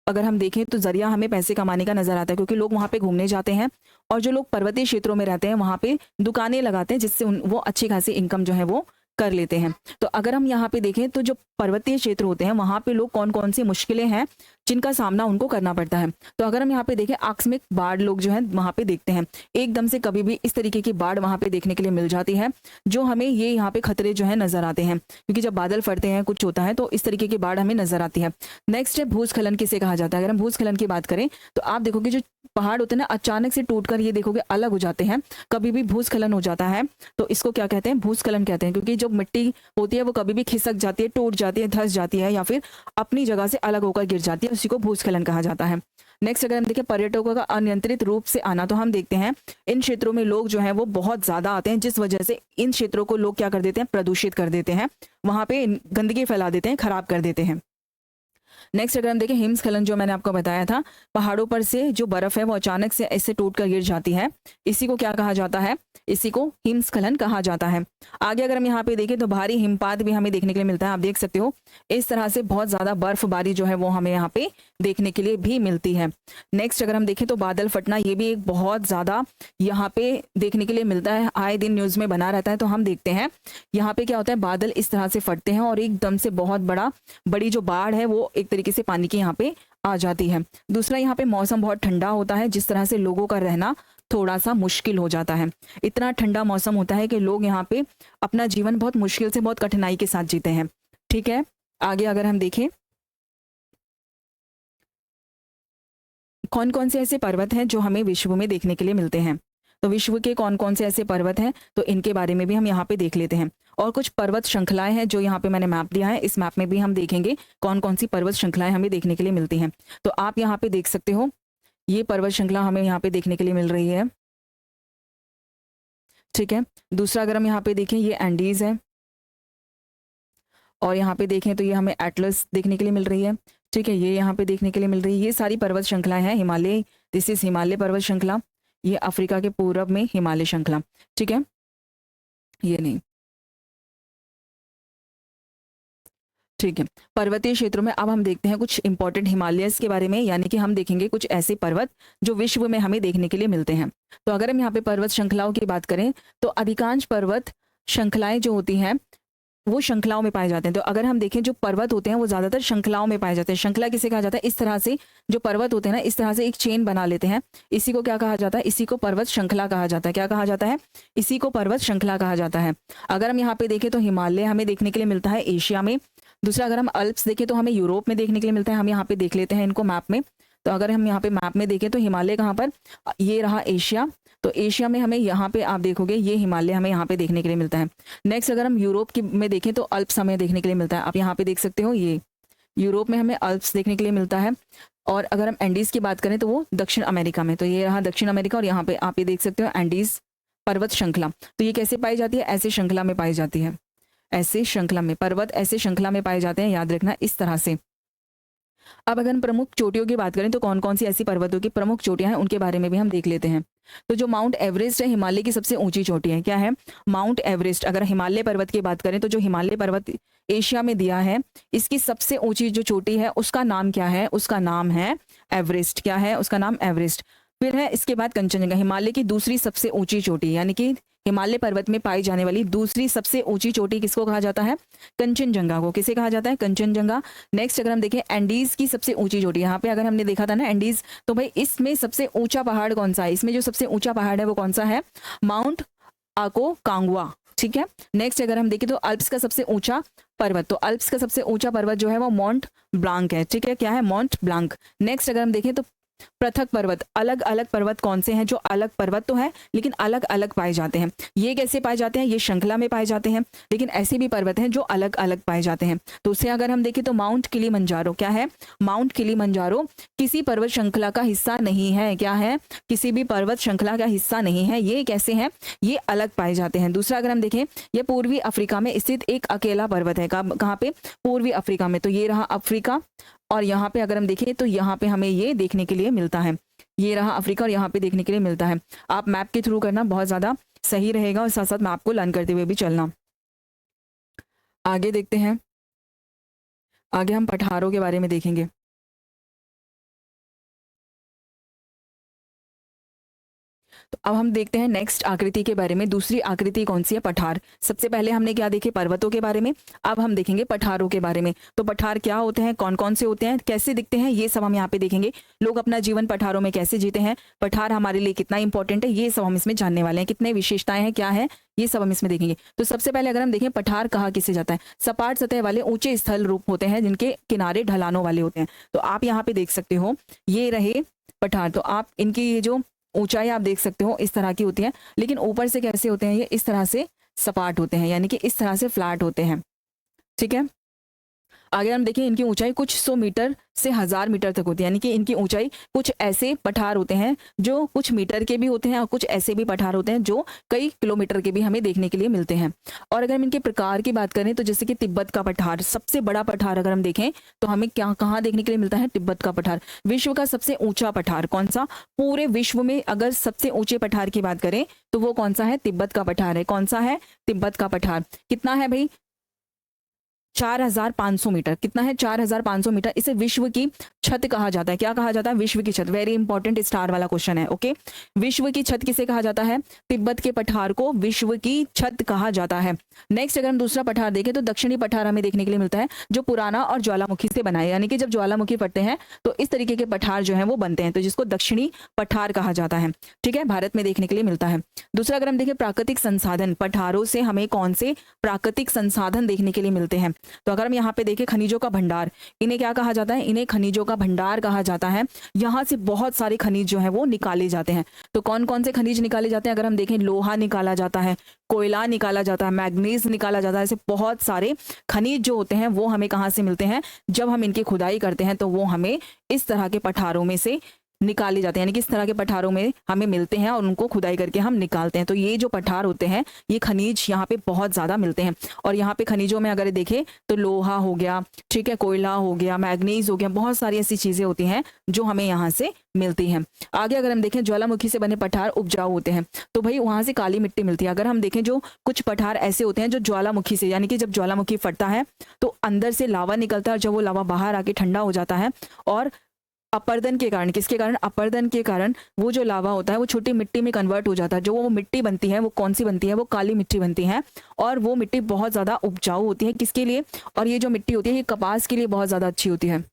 अगर हम देखें तो जरिया हमें पैसे कमाने का नजर आता है, क्योंकि लोग वहाँ पे घूमने जाते हैं, और जो लोग पर्वतीय क्षेत्रों में रहते हैं वहाँ पे दुकानें लगाते हैं, जिससे वो अच्छी खासी इनकम जो है वो कर लेते हैं। तो अगर हम यहाँ पे देखें तो जो पर्वतीय क्षेत्र होते हैं वहाँ पे लोग कौन कौन सी मुश्किलें हैं जिनका सामना उनको करना पड़ता है। तो अगर हम यहाँ पे देखें, आकस्मिक बाढ़ लोग जो है वहाँ पे देखते हैं। एकदम से कभी भी इस तरीके की बाढ़ वहाँ पे देखने के लिए मिल जाती है, जो हमें ये यहाँ पे खतरे जो है नजर आते हैं, क्योंकि जब बादल फटते हैं, कुछ होता है, तो इस तरीके की बाढ़ हमें नजर आती है। नेक्स्ट है भूस्खलन, किसे कहा जाता है? अगर हम भूस्खलन की बात करें तो आप देखोगे जो पहाड़ होते हैं ना, अचानक से टूटकर ये देखोगे अलग हो जाते हैं। कभी भी भूस्खलन हो जाता है तो इसको क्या कहते हैं? भूस्खलन कहते हैं, क्योंकि जो मिट्टी होती है वो कभी भी खिसक जाती है, टूट जाती है, धंस जाती है, या फिर अपनी जगह से अलग होकर गिर जाती है, उसी को भूस्खलन कहा जाता है। नेक्स्ट अगर हम देखें, पर्यटकों का अनियंत्रित रूप से आना, तो हम देखते हैं इन क्षेत्रों में लोग जो है वो बहुत ज्यादा आते हैं, जिस वजह से इन क्षेत्रों को लोग क्या कर देते हैं? प्रदूषित कर देते हैं, वहां पे गंदगी फैला देते हैं, खराब कर देते हैं। नेक्स्ट अगर हम देखें, हिमस्खलन, जो मैंने आपको बताया था, पहाड़ों पर से जो बर्फ है वो अचानक से ऐसे टूटकर गिर जाती है, इसी को क्या कहा जाता है? इसी को हिमस्खलन कहा जाता है। आगे अगर हम यहाँ पे देखें तो भारी हिमपात भी हमें देखने के लिए मिलता है। आप देख सकते हो इस तरह से बहुत ज्यादा बर्फबारी जो है वो हमें यहाँ पे देखने के लिए भी मिलती है। नेक्स्ट अगर हम देखें तो बादल फटना, ये भी एक बहुत ज्यादा यहाँ पे देखने के लिए मिलता है, आए दिन न्यूज में बना रहता है। तो हम देखते हैं यहाँ पे क्या होता है, बादल इस तरह से फटते हैं और एकदम से बहुत बड़ी जो बाढ़ है वो एक तरीके से पानी की यहाँ पे आ जाती है। दूसरा, यहाँ पे मौसम बहुत ठंडा होता है, जिस तरह से लोगों का रहना थोड़ा सा मुश्किल हो जाता है। इतना ठंडा मौसम होता है कि लोग यहाँ पे अपना जीवन बहुत मुश्किल से, बहुत कठिनाई के साथ जीते हैं। ठीक है, आगे अगर हम देखें, कौन कौन से ऐसे पर्वत हैं जो हमें विश्व में देखने के लिए मिलते हैं? तो विश्व के कौन कौन से ऐसे पर्वत हैं, तो इनके बारे में भी हम यहाँ पे देख लेते हैं। और कुछ पर्वत श्रृंखलाएं हैं जो यहाँ पे मैंने मैप दिया है, इस मैप में भी हम देखेंगे कौन कौन सी पर्वत श्रृंखलाएं हमें देखने के लिए मिलती हैं। तो आप यहाँ पे देख सकते हो, ये पर्वत श्रृंखला हमें यहाँ पे देखने के लिए मिल रही है। ठीक है, दूसरा अगर हम यहाँ पे देखें, ये एंडीज है, और यहाँ पे देखें तो ये हमें एटलस देखने के लिए मिल रही है। ठीक है, ये यहाँ पे देखने के लिए मिल रही है। ये सारी पर्वत श्रृंखलाएं हैं। हिमालय, दिस इज हिमालय पर्वत श्रृंखला। ये अफ्रीका के पूर्व में हिमालय श्रृंखला। ठीक है, ये नहीं। ठीक है, पर्वतीय क्षेत्रों में अब हम देखते हैं कुछ इंपॉर्टेंट हिमालयस के बारे में, यानी कि हम देखेंगे कुछ ऐसे पर्वत जो विश्व में हमें देखने के लिए मिलते हैं। तो अगर हम यहाँ पे पर्वत श्रृंखलाओं की बात करें तो अधिकांश पर्वत श्रृंखलाएं जो होती हैं वो श्रृंखलाओं में पाए जाते हैं। तो अगर हम देखें, जो पर्वत होते हैं वो ज्यादातर श्रृंखलाओं में पाए जाते हैं। श्रृंखला किसे कहा जाता है? इस तरह से जो पर्वत होते हैं ना, इस तरह से एक चेन बना लेते हैं, इसी को क्या कहा जाता है? इसी को पर्वत श्रृंखला कहा जाता है। क्या कहा जाता है? इसी को पर्वत श्रृंखला कहा जाता है। अगर हम यहाँ पे देखें तो हिमालय हमें देखने के लिए मिलता है एशिया में। दूसरा, अगर हम अल्प्स देखें तो हमें यूरोप में देखने के लिए मिलता है। हम यहाँ पे देख लेते हैं इनको मैप में। तो अगर हम यहाँ पे मैप में देखें तो हिमालय कहाँ पर? ये रहा एशिया। तो एशिया में हमें यहाँ पे आप देखोगे ये हिमालय हमें यहाँ पे देखने के लिए मिलता है। नेक्स्ट अगर हम यूरोप की में देखें तो अल्प्स हमें देखने के लिए मिलता है। आप यहाँ पे देख सकते हो, ये यूरोप में हमें अल्प्स देखने के लिए मिलता है। और अगर हम एंडीज की बात करें तो वो दक्षिण अमेरिका में। तो ये रहा दक्षिण अमेरिका, और यहाँ पे आप ये देख सकते हो एंडीज पर्वत श्रृंखला। तो ये कैसे पाई जाती है? ऐसे श्रृंखला में पाई जाती है। ऐसे श्रृंखला में, पर्वत ऐसे श्रृंखला में पाए जाते हैं, याद रखना इस तरह से। अब अगर हम प्रमुख चोटियों की बात करें तो कौन कौन सी ऐसी पर्वतों की प्रमुख चोटियां हैं उनके बारे में भी हम देख लेते हैं। तो जो माउंट एवरेस्ट है, हिमालय की सबसे ऊंची चोटी है, क्या है? Mount Everest. अगर हिमालय पर्वत की बात करें तो जो हिमालय पर्वत एशिया में दिया है, इसकी सबसे ऊंची जो चोटी है उसका नाम क्या है? उसका नाम है एवरेस्ट। क्या है उसका नाम? एवरेस्ट। फिर है इसके बाद कंचनजंगा, हिमालय की दूसरी सबसे ऊंची चोटी, यानी कि हिमालय पर्वत में पाई जाने वाली दूसरी सबसे ऊंची चोटी किसको कहा जाता है? कंचनजंगा को। किसे कहा जाता है? कंचनजंगा। नेक्स्ट अगर हम देखें एंडीज की सबसे ऊंची चोटी, यहाँ पे अगर हमने देखा था ना एंडीज, तो भाई इसमें सबसे ऊंचा पहाड़ कौन सा है? इसमें जो सबसे ऊंचा पहाड़ है वो कौन सा है? माउंट आकोकांगुआ। ठीक है। नेक्स्ट अगर हम देखें तो अल्प्स का सबसे ऊंचा पर्वत, तो अल्प्स का सबसे ऊंचा पर्वत जो है वो मॉन्ट ब्लांक है। ठीक है, क्या है? मॉन्ट ब्लांक। नेक्स्ट अगर हम देखें तो पृथक पर्वत, अलग अलग पर्वत कौन से हैं जो अलग पर्वत तो है लेकिन अलग अलग पाए जाते हैं? ये कैसे पाए जाते हैं? ये श्रृंखला में पाए जाते हैं, लेकिन ऐसे भी पर्वत हैं जो अलग अलग पाए जाते हैं। तो उसे अगर हम देखें तो माउंट किलिमंजारो, क्या है? माउंट किलिमंजारो किसी पर्वत श्रृंखला का हिस्सा नहीं है। क्या है? किसी भी पर्वत श्रृंखला का हिस्सा नहीं है। ये कैसे हैं? ये अलग पाए जाते हैं। दूसरा अगर हम देखें, ये पूर्वी अफ्रीका में स्थित एक अकेला पर्वत है। कहाँ पे? पूर्वी अफ्रीका में। तो ये रहा अफ्रीका, और यहाँ पे अगर हम देखें तो यहाँ पे हमें ये देखने के लिए मिलता है, ये रहा अफ्रीका और यहाँ पे देखने के लिए मिलता है। आप मैप के थ्रू करना बहुत ज्यादा सही रहेगा और साथ साथ मैप को लर्न करते हुए भी चलना। आगे देखते हैं, आगे हम पठारों के बारे में देखेंगे। तो अब हम देखते हैं नेक्स्ट आकृति के बारे में। दूसरी आकृति कौन सी है? पठार। सबसे पहले हमने क्या देखे? पर्वतों के बारे में। अब हम देखेंगे पठारों के बारे में। तो पठार क्या होते हैं, कौन कौन से होते हैं, कैसे दिखते हैं, ये सब हम यहाँ पे देखेंगे। लोग अपना जीवन पठारों में कैसे जीते हैं, पठार हमारे लिए कितना इंपॉर्टेंट है, ये सब हम इसमें जानने वाले हैं। कितने विशेषताएं हैं, क्या है, ये सब हम इसमें देखेंगे। तो सबसे पहले अगर हम देखें पठार कहा किसे जाता है? सपाट सतह वाले ऊंचे स्थल रूप होते हैं जिनके किनारे ढलानों वाले होते हैं। तो आप यहाँ पे देख सकते हो, ये रहे पठार। तो आप इनकी ये जो ऊंचाई आप देख सकते हो इस तरह की होती है, लेकिन ऊपर से कैसे होते हैं? ये इस तरह से सपाट होते हैं, यानी कि इस तरह से फ्लैट होते हैं। ठीक है। आगे हम देखें, इनकी ऊंचाई कुछ 100 मीटर से 1000 मीटर तक होती है, यानी कि इनकी ऊंचाई, कुछ ऐसे पठार होते हैं जो कुछ मीटर के भी होते हैं और कुछ ऐसे भी पठार होते हैं जो कई किलोमीटर के भी हमें देखने के लिए मिलते हैं। और अगर हम इनके प्रकार की बात करें तो जैसे कि तिब्बत का पठार, सबसे बड़ा पठार अगर हम देखें तो हमें क्या कहाँ देखने के लिए मिलता है? तिब्बत का पठार। विश्व का सबसे ऊंचा पठार कौन सा? पूरे विश्व में अगर सबसे ऊंचे पठार की बात करें तो वो कौन सा है? तिब्बत का पठार है। कौन सा है? तिब्बत का पठार। कितना है भाई? 4500 मीटर। कितना है? 4500 मीटर। इसे विश्व की छत कहा जाता है। क्या कहा जाता है? विश्व की छत। वेरी इंपॉर्टेंट स्टार वाला क्वेश्चन है। ओके, विश्व की छत किसे कहा जाता है? तिब्बत के पठार को विश्व की छत कहा जाता है। नेक्स्ट अगर हम दूसरा पठार देखें तो दक्षिणी पठार हमें देखने के लिए मिलता है जो पुराना और ज्वालामुखी से बना है, यानी कि जब ज्वालामुखी फटते हैं तो इस तरीके के पठार जो है वो बनते हैं, तो जिसको दक्षिणी पठार कहा जाता है। ठीक है, भारत में देखने के लिए मिलता है। दूसरा अगर हम देखें प्राकृतिक संसाधन, पठारों से हमें कौन से प्राकृतिक संसाधन देखने के लिए मिलते हैं? तो अगर हम यहाँ पे देखें खनिजों का भंडार, इन्हें क्या कहा जाता है? इन्हें खनिजों का भंडार कहा जाता है। यहाँ से बहुत सारे खनिज जो है वो निकाले जाते हैं। तो कौन कौन से खनिज निकाले जाते हैं? अगर हम देखें, लोहा निकाला जाता है, कोयला निकाला जाता है, मैग्नीज निकाला जाता है। ऐसे बहुत सारे खनिज जो होते हैं वो हमें कहाँ से मिलते हैं? जब हम इनकी खुदाई करते हैं तो वो हमें इस तरह के पठारों में से निकाले जाते हैं, यानी कि इस तरह के पठारों में हमें मिलते हैं और उनको खुदाई करके हम निकालते हैं। तो ये जो पठार होते हैं ये खनिज यहाँ पे बहुत ज्यादा मिलते हैं। और यहाँ पे खनिजों में अगर देखें तो लोहा हो गया, ठीक है, कोयला हो गया, मैग्नीज हो गया, बहुत सारी ऐसी चीजें होती हैं जो हमें यहाँ से मिलती हैं। आगे अगर हम देखें ज्वालामुखी से बने पठार उपजाऊ होते हैं, तो भाई वहां से काली मिट्टी मिलती है। अगर हम देखें जो कुछ पठार ऐसे होते हैं जो ज्वालामुखी से, यानी कि जब ज्वालामुखी फटता है तो अंदर से लावा निकलता है, और जब वो लावा बाहर आके ठंडा हो जाता है और अपर्दन के कारण, किसके कारण? अपर्दन के कारण वो जो लावा होता है वो छोटी मिट्टी में कन्वर्ट हो जाता है। जो वो मिट्टी बनती है वो कौन सी बनती है? वो काली मिट्टी बनती है, और वो मिट्टी बहुत ज्यादा उपजाऊ होती है। किसके लिए? और ये जो मिट्टी होती है ये कपास के लिए बहुत ज्यादा अच्छी होती है।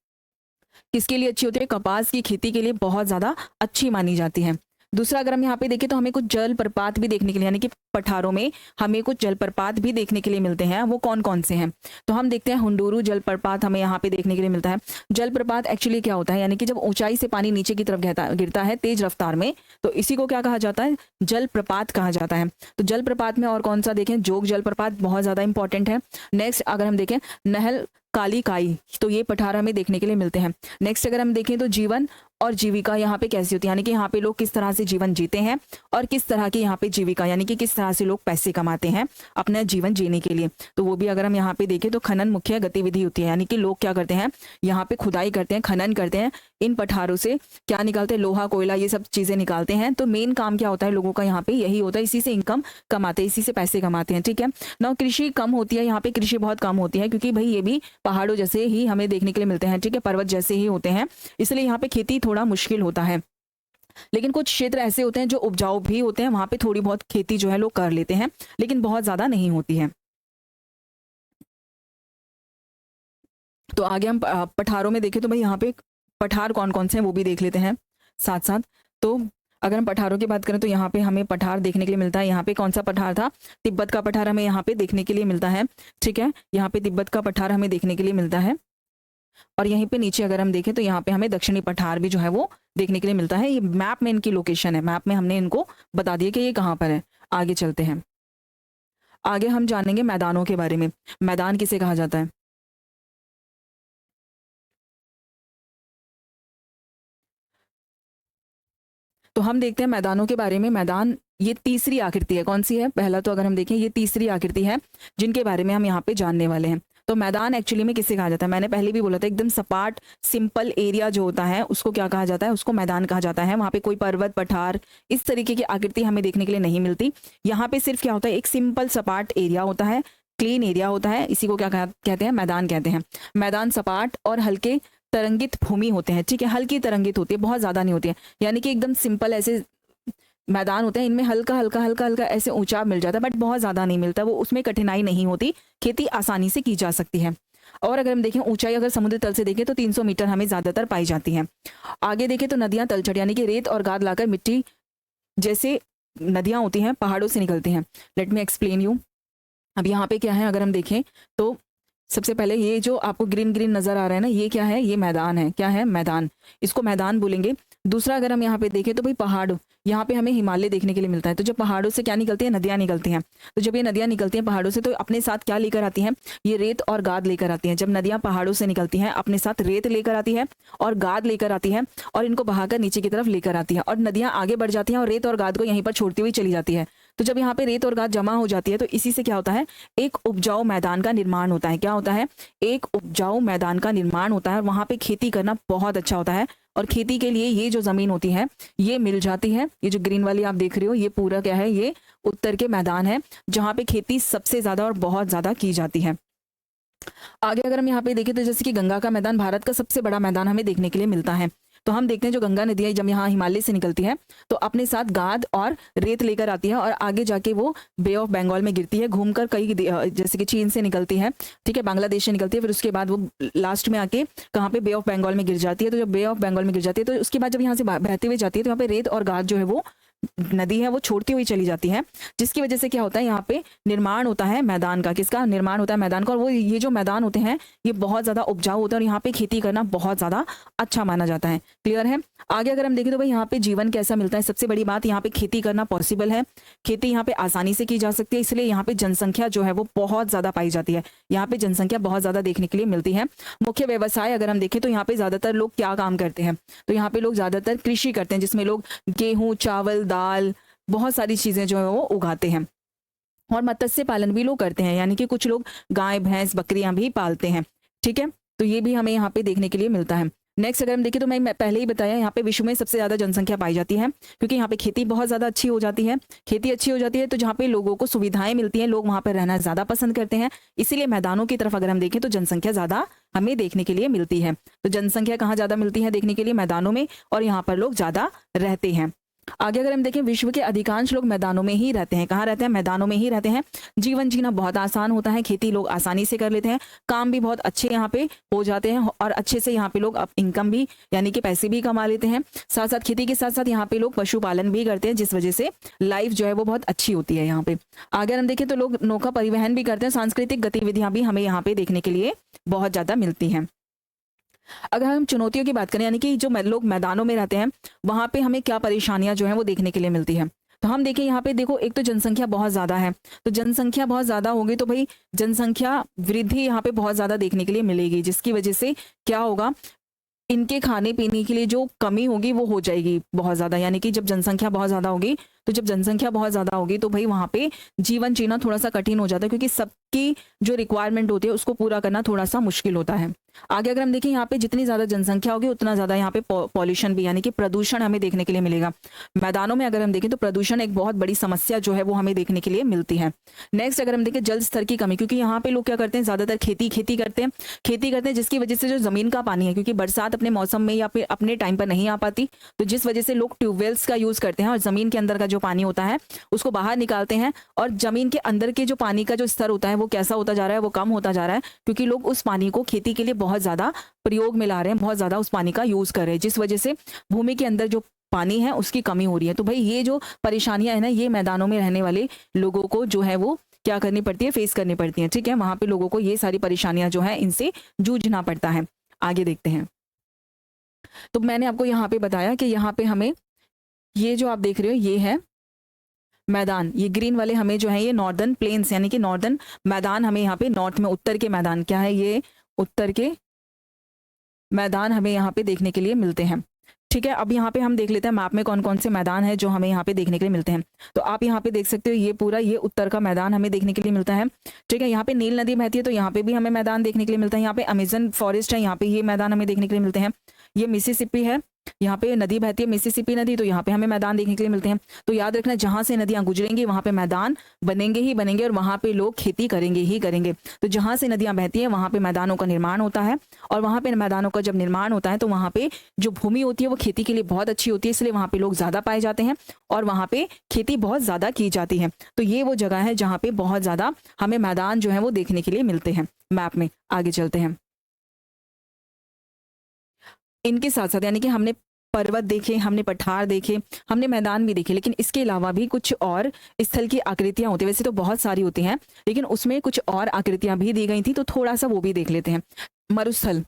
किसके लिए अच्छी होती है? कपास की खेती के लिए बहुत ज्यादा अच्छी मानी जाती है। दूसरा अगर हम यहाँ पे देखें तो हमें कुछ जलप्रपात भी देखने के लिए, यानी कि पठारों में हमें कुछ जलप्रपात भी देखने के लिए मिलते हैं। वो कौन कौन से हैं? तो हम देखते हैं हुंडूरू जलप्रपात हमें यहाँ पे देखने के लिए मिलता है। जलप्रपात एक्चुअली क्या होता है? यानी कि जब ऊंचाई से पानी नीचे की तरफ गिरता है तेज रफ्तार में, तो इसी को क्या कहा जाता है? जलप्रपात कहा जाता है। तो जलप्रपात में और कौन सा देखें? जोग जलप्रपात बहुत ज्यादा इंपॉर्टेंट है। नेक्स्ट अगर हम देखें नहल काली काई, तो ये पठार हमें देखने के लिए मिलते हैं। नेक्स्ट अगर हम देखें तो जीवन और जीविका यहाँ पे कैसी होती है, यानी कि यहाँ पे लोग किस तरह से जीवन जीते हैं और किस तरह की यहाँ पे जीविका, यानी कि किस तरह से लोग पैसे कमाते हैं अपना जीवन जीने के लिए। तो वो भी अगर हम यहाँ पे देखें तो खनन मुख्य गतिविधि होती है, यानी कि लोग क्या करते हैं, यहाँ पे खुदाई करते हैं, खनन करते हैं, इन पठारों से क्या निकालते हैं, लोहा कोयला ये सब चीजें निकालते हैं। तो मेन काम क्या होता है लोगों का यहाँ पे यही होता है, इसी से इनकम कमाते हैं, इसी से पैसे कमाते हैं। ठीक है ना, कृषि कम होती है यहाँ पे, कृषि बहुत कम होती है क्योंकि भाई ये भी पहाड़ों जैसे ही हमें देखने के लिए मिलते हैं। ठीक है, पर्वत जैसे ही होते हैं, इसलिए यहाँ पे खेती थोड़ा मुश्किल होता है। लेकिन कुछ क्षेत्र ऐसे होते हैं जो उपजाऊ भी होते हैं, वहां पे थोड़ी बहुत खेती जो है लोग कर लेते हैं, लेकिन बहुत ज्यादा नहीं होती है। तो आगे हम पठारों में देखें तो भाई यहाँ पे पठार कौन कौन से हैं वो भी देख लेते हैं साथ साथ। तो अगर हम पठारों की बात करें तो यहाँ पे हमें पठार देखने के लिए मिलता है। यहाँ पे कौन सा पठार था, तिब्बत का पठार हमें यहाँ पे देखने के लिए मिलता है। ठीक है, यहाँ पे तिब्बत का पठार हमें देखने के लिए मिलता है। और यहीं पे नीचे अगर हम देखें तो यहाँ पे हमें दक्षिणी पठार भी जो है वो देखने के लिए मिलता है। ये मैप में इनकी लोकेशन है, मैप में हमने इनको बता दिया कि ये कहाँ पर है। आगे चलते हैं, आगे हम जानेंगे मैदानों के बारे में। मैदान किसे कहा जाता है, तो हम देखते हैं मैदानों के बारे में। मैदान ये तीसरी आकृति है, कौन सी है, पहला तो अगर हम देखें ये तीसरी आकृति है जिनके बारे में हम यहाँ पे जानने वाले हैं। तो मैदान एक्चुअली में किसे कहा जाता है, मैंने पहले भी बोला था, एकदम सपाट सिंपल एरिया जो होता है उसको क्या कहा जाता है, उसको मैदान कहा जाता है। वहाँ पे कोई पर्वत पठार इस तरीके की आकृति हमें देखने के लिए नहीं मिलती। यहाँ पे सिर्फ क्या होता है, एक सिंपल सपाट एरिया होता है, क्लीन एरिया होता है, इसी को क्या कहते हैं, मैदान कहते हैं। मैदान सपाट और हल्के तरंगित भूमि होते हैं। ठीक है, हल्की तरंगित होती है, बहुत ज्यादा नहीं होती है, यानी कि एकदम सिंपल ऐसे मैदान होते हैं, इनमें हल्का हल्का हल्का हल्का ऐसे ऊंचा मिल जाता है, बट बहुत ज्यादा नहीं मिलता, वो उसमें कठिनाई नहीं होती, खेती आसानी से की जा सकती है। और अगर हम देखें ऊंचाई, अगर समुद्र तल से देखें तो 300 मीटर हमें ज्यादातर पाई जाती है। आगे देखें तो नदियां तलछट, यानी कि रेत और गाद लाकर मिट्टी जैसे नदियां होती हैं पहाड़ों से निकलती हैं। Let me explain you. अब यहाँ पे क्या है, अगर हम देखें तो सबसे पहले ये जो आपको ग्रीन ग्रीन नजर आ रहा है ना, ये क्या है, ये मैदान है। क्या है, मैदान, इसको मैदान बोलेंगे। दूसरा अगर हम यहाँ पे देखें तो भाई पहाड़, यहाँ पे हमें हिमालय देखने के लिए मिलता है। तो जब पहाड़ों से क्या निकलती है, नदियां निकलती हैं। तो जब ये नदियां निकलती हैं पहाड़ों से तो अपने साथ क्या लेकर आती हैं, ये रेत और गाद लेकर आती हैं। जब नदियां पहाड़ों से निकलती हैं अपने साथ रेत लेकर आती है और गाद लेकर आती है और इनको बहाकर नीचे की तरफ लेकर आती है, और नदियां आगे बढ़ जाती हैं और रेत और गाद को यहीं पर छोड़ती हुई चली जाती है। तो जब यहाँ पे रेत और गाद जमा हो जाती है तो इसी से क्या होता है, एक उपजाऊ मैदान का निर्माण होता है। क्या होता है, एक उपजाऊ मैदान का निर्माण होता है। वहां पे खेती करना बहुत अच्छा होता है, और खेती के लिए ये जो जमीन होती है ये मिल जाती है। ये जो ग्रीन वाली आप देख रहे हो ये पूरा क्या है, ये उत्तर के मैदान है जहाँ पे खेती सबसे ज्यादा और बहुत ज्यादा की जाती है। आगे अगर हम यहाँ पे देखें तो जैसे कि गंगा का मैदान भारत का सबसे बड़ा मैदान हमें देखने के लिए मिलता है। तो हम देखते हैं जो गंगा नदी है जब यहाँ हिमालय से निकलती है तो अपने साथ गाद और रेत लेकर आती है और आगे जाके वो बे ऑफ बंगाल में गिरती है, घूमकर कई जैसे कि चीन से निकलती है, ठीक है, बांग्लादेश से निकलती है, फिर उसके बाद वो लास्ट में आके कहाँ पे बे ऑफ बंगाल में गिर जाती है। तो जब बे ऑफ बंगाल में गिर जाती है तो उसके बाद जब यहाँ से बहते हुए जाती है तो यहाँ पे रेत और गाद जो है वो नदी है वो छोड़ती हुई चली जाती है, जिसकी वजह से क्या होता है, यहाँ पे निर्माण होता है मैदान का। किसका निर्माण होता है, मैदान का। और वो ये जो मैदान होते हैं ये बहुत ज्यादा उपजाऊ होते हैं और यहाँ पे खेती करना बहुत ज्यादा अच्छा माना जाता है। क्लियर है। आगे अगर हम देखें तो भाई यहाँ पे जीवन कैसा मिलता है, सबसे बड़ी बात यहाँ पे खेती करना पॉसिबल है, खेती यहाँ पे आसानी से की जा सकती है, इसलिए यहाँ पे जनसंख्या जो है वो बहुत ज्यादा पाई जाती है। यहाँ पे जनसंख्या बहुत ज्यादा देखने के लिए मिलती है। मुख्य व्यवसाय अगर हम देखें तो यहाँ पे ज्यादातर लोग क्या काम करते हैं, तो यहाँ पे लोग ज्यादातर कृषि करते हैं, जिसमें लोग गेहूं, चावल, दाल, बहुत सारी चीजें जो है वो उगाते हैं। और मत्स्य पालन भी लोग करते हैं, यानी कि कुछ लोग गाय, भैंस, बकरियां भी पालते हैं। ठीक है, तो ये भी हमें यहाँ पे देखने के लिए मिलता है। नेक्स्ट अगर हम देखें तो मैं पहले ही बताया, यहाँ पे विश्व में सबसे ज्यादा जनसंख्या पाई जाती है क्योंकि यहाँ पे खेती बहुत ज्यादा अच्छी हो जाती है। खेती अच्छी हो जाती है तो जहाँ पे लोगों को सुविधाएं मिलती हैं, लोग वहां पर रहना ज्यादा पसंद करते हैं, इसीलिए मैदानों की तरफ अगर हम देखें तो जनसंख्या ज्यादा हमें देखने के लिए मिलती है। तो जनसंख्या कहाँ ज्यादा मिलती है देखने के लिए, मैदानों में, और यहाँ पर लोग ज्यादा रहते हैं। आगे अगर हम देखें विश्व के अधिकांश लोग मैदानों में ही रहते हैं। कहाँ रहते हैं, मैदानों में ही रहते हैं। जीवन जीना बहुत आसान होता है, खेती लोग आसानी से कर लेते हैं, काम भी बहुत अच्छे यहाँ पे हो जाते हैं और अच्छे से यहाँ पे लोग इनकम भी यानी कि पैसे भी कमा लेते हैं। साथ साथ खेती के साथ साथ यहाँ पे लोग पशुपालन भी करते हैं, जिस वजह से लाइफ जो है वो बहुत अच्छी होती है यहाँ पे। आगे हम देखें तो लोग नौका परिवहन भी करते हैं। सांस्कृतिक गतिविधियां भी हमें यहाँ पे देखने के लिए बहुत ज्यादा मिलती हैं। अगर हम चुनौतियों की बात करें, यानी कि जो लोग मैदानों में रहते हैं वहां पे हमें क्या परेशानियां जो है वो देखने के लिए मिलती है, तो हम देखें यहाँ पे देखो, एक तो जनसंख्या बहुत ज्यादा है, तो जनसंख्या बहुत ज्यादा होगी तो भाई जनसंख्या वृद्धि यहाँ पे बहुत ज्यादा देखने के लिए मिलेगी, जिसकी वजह से क्या होगा, इनके खाने पीने के लिए जो कमी होगी वो हो जाएगी बहुत ज़्यादा, यानी कि जब जनसंख्या बहुत ज़्यादा होगी, तो जब जनसंख्या बहुत ज़्यादा होगी तो भाई वहाँ पे जीवन जीना थोड़ा सा कठिन हो जाता है, क्योंकि सबकी जो रिक्वायरमेंट होती है उसको पूरा करना थोड़ा सा मुश्किल होता है। आगे अगर हम देखें, यहाँ पे जितनी ज़्यादा जनसंख्या होगी उतना ज़्यादा यहाँ पे पॉल्यूशन भी, यानी कि प्रदूषण हमें देखने के लिए मिलेगा। मैदानों में अगर हम देखें तो प्रदूषण एक बहुत बड़ी समस्या जो है वो हमें देखने के लिए मिलती है। नेक्स्ट अगर हम देखें, जल स्तर की कमी, क्योंकि यहाँ पे लोग क्या करते हैं, ज़्यादातर खेती करते हैं, जिसकी वजह से जो ज़मीन का पानी है, क्योंकि बरसात अपने मौसम में या फिर अपने टाइम पर नहीं आ पाती, तो जिस वजह से लोग ट्यूबवेल्स का यूज़ करते हैं और ज़मीन के अंदर का जो पानी होता है उसको बाहर निकालते हैं, और ज़मीन के अंदर के जो पानी का जो स्तर होता है वो कैसा होता जा रहा है, वो कम होता जा रहा है, क्योंकि लोग उस पानी को खेती के लिए बहुत ज़्यादा प्रयोग में ला रहे हैं, बहुत ज़्यादा उस पानी का यूज़ कर रहे हैं, जिस वजह से भूमि के अंदर जो पानी है उसकी कमी हो रही है। तो भाई ये जो परेशानियां है ना, ये मैदानों में रहने वाले लोगों को जो है वो क्या करनी पड़ती है, फेस करनी पड़ती है। ठीक है, वहां पे लोगों को ये सारी परेशानियां जो है इनसे जूझना पड़ता है। आगे देखते हैं। तो मैंने आपको यहाँ पे बताया कि यहाँ पे हमें ये जो आप देख रहे हो ये है मैदान, ये ग्रीन वाले हमें जो है ये नॉर्दर्न प्लेन्स, यानी कि नॉर्दर्न मैदान हमें यहाँ पे नॉर्थ में, उत्तर के मैदान क्या है, ये उत्तर के मैदान हमें यहाँ पे देखने के लिए मिलते हैं। ठीक है, अब यहाँ पे हम देख लेते हैं मैप में कौन कौन से मैदान है जो हमें यहाँ पे देखने के लिए मिलते हैं। तो आप यहाँ पे देख सकते हो ये पूरा ये उत्तर का मैदान हमें देखने के लिए मिलता है। ठीक है, यहाँ पे नील नदी बहती है तो यहाँ पे भी हमें मैदान देखने के लिए मिलता है। यहाँ पे अमेजन फॉरेस्ट है, यहाँ पे ये मैदान हमें देखने के लिए मिलते हैं। ये मिसिसिपी है, यहाँ पे नदी बहती है मिसिसिपी नदी, तो यहाँ पे हमें मैदान देखने के लिए मिलते हैं। तो याद रखना, जहाँ से नदियाँ गुजरेंगी वहाँ पे मैदान बनेंगे ही बनेंगे, और वहाँ पे लोग खेती करेंगे ही करेंगे। तो जहाँ से नदियाँ बहती हैं वहाँ पे मैदानों का निर्माण होता है, और वहाँ पे मैदानों का जब निर्माण होता है तो वहाँ पे जो भूमि होती है वो खेती के लिए बहुत अच्छी होती है, इसलिए वहाँ पे लोग ज़्यादा पाए जाते हैं और वहाँ पे खेती बहुत ज़्यादा की जाती है। तो ये वो जगह है जहाँ पे बहुत ज़्यादा हमें मैदान जो है वो देखने के लिए मिलते हैं मैप में। आगे चलते हैं। इनके साथ साथ यानी कि हमने पर्वत देखे, हमने पठार देखे, हमने मैदान भी देखे, लेकिन इसके अलावा भी कुछ और स्थल की आकृतियां होती है। वैसे तो बहुत सारी होती हैं, लेकिन उसमें कुछ और आकृतियां भी दी गई थी, तो थोड़ा सा वो भी देख लेते हैं। मरुस्थल,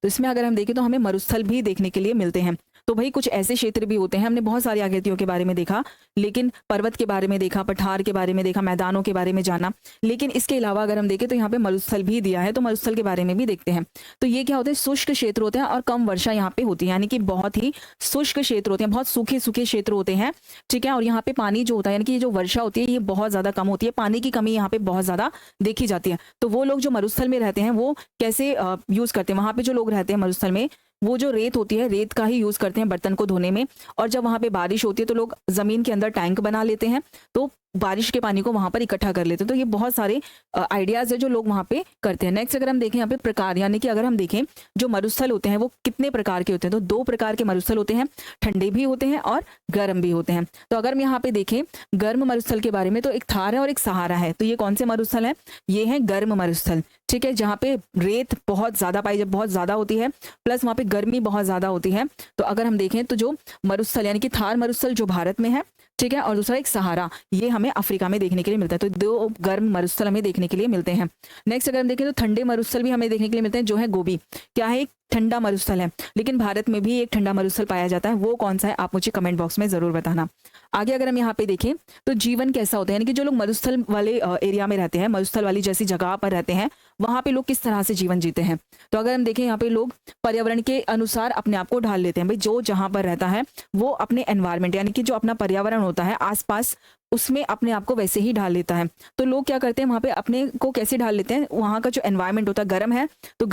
तो इसमें अगर हम देखें तो हमें मरुस्थल भी देखने के लिए मिलते हैं। तो भाई कुछ ऐसे क्षेत्र भी होते हैं, हमने बहुत सारी आकृतियों के बारे में देखा, लेकिन पर्वत के बारे में देखा, पठार के बारे में देखा, मैदानों के बारे में जाना, लेकिन इसके अलावा अगर हम देखें तो यहाँ पे मरुस्थल भी दिया है, तो मरुस्थल के बारे में भी देखते हैं। तो ये क्या होते हैं, शुष्क क्षेत्र होते हैं और कम वर्षा यहाँ पे होती है, यानी कि बहुत ही शुष्क क्षेत्र होते हैं, बहुत सूखे सूखे क्षेत्र होते हैं। ठीक है, और यहाँ पे पानी जो होता है, यानी कि जो वर्षा होती है ये बहुत ज्यादा कम होती है, पानी की कमी यहाँ पे बहुत ज्यादा देखी जाती है। तो वो लोग जो मरुस्थल में रहते हैं वो कैसे यूज करते हैं, वहां पे जो लोग रहते हैं मरुस्थल में वो जो रेत होती है, रेत का ही यूज करते हैं बर्तन को धोने में, और जब वहां पे बारिश होती है तो लोग जमीन के अंदर टैंक बना लेते हैं, तो बारिश के पानी को वहां पर इकट्ठा कर लेते हैं। तो ये बहुत सारे आइडियाज है जो लोग वहां पे करते हैं। नेक्स्ट अगर हम देखें यहाँ पे प्रकार, यानी कि अगर हम देखें जो मरुस्थल होते हैं वो कितने प्रकार के होते हैं, तो 2 प्रकार के मरुस्थल होते हैं, ठंडे भी होते हैं और गर्म भी होते हैं। तो अगर हम यहाँ पे देखें गर्म मरुस्थल के बारे में, तो एक थार है और एक सहारा है। तो ये कौन से मरुस्थल है, ये है गर्म मरुस्थल। ठीक है, जहाँ पे रेत बहुत ज्यादा पाई जब बहुत ज्यादा होती है, प्लस वहाँ पे गर्मी बहुत ज्यादा होती है। तो अगर हम देखें तो जो मरुस्थल यानी कि थार मरुस्थल जो भारत में है, ठीक है, और दूसरा एक सहारा, ये हमें अफ्रीका में देखने के लिए मिलता है। तो 2 गर्म मरुस्थल हमें देखने के लिए मिलते हैं। नेक्स्ट अगर हम देखें तो ठंडे मरुस्थल भी हमें देखने के लिए मिलते हैं, जो है गोबी, क्या है, एक ठंडा मरुस्थल है, लेकिन भारत में भी एक ठंडा मरुस्थल पाया जाता है। वो कौन सा है आप मुझे कमेंट बॉक्स में जरूर बताना। आगे अगर हम यहाँ पे देखें तो जीवन कैसा होता है, यानी कि जो लोग मरुस्थल वाले एरिया में रहते हैं, मरुस्थल वाली जैसी जगह पर रहते हैं, वहां पे लोग किस तरह से जीवन जीते हैं। तो अगर हम देखें यहाँ पे लोग पर्यावरण के अनुसार अपने आप को ढाल लेते हैं। भाई जो जहां पर रहता है वो अपने एनवायरमेंट यानी कि जो अपना पर्यावरण होता है आसपास, उसमें अपने आप को वैसे ही ढाल लेता है। तो लोग क्या करते हैं वहां पे अपने को कैसे ढाल लेते हैं, वहां का जो एनवायरमेंट होता है गर्म है तो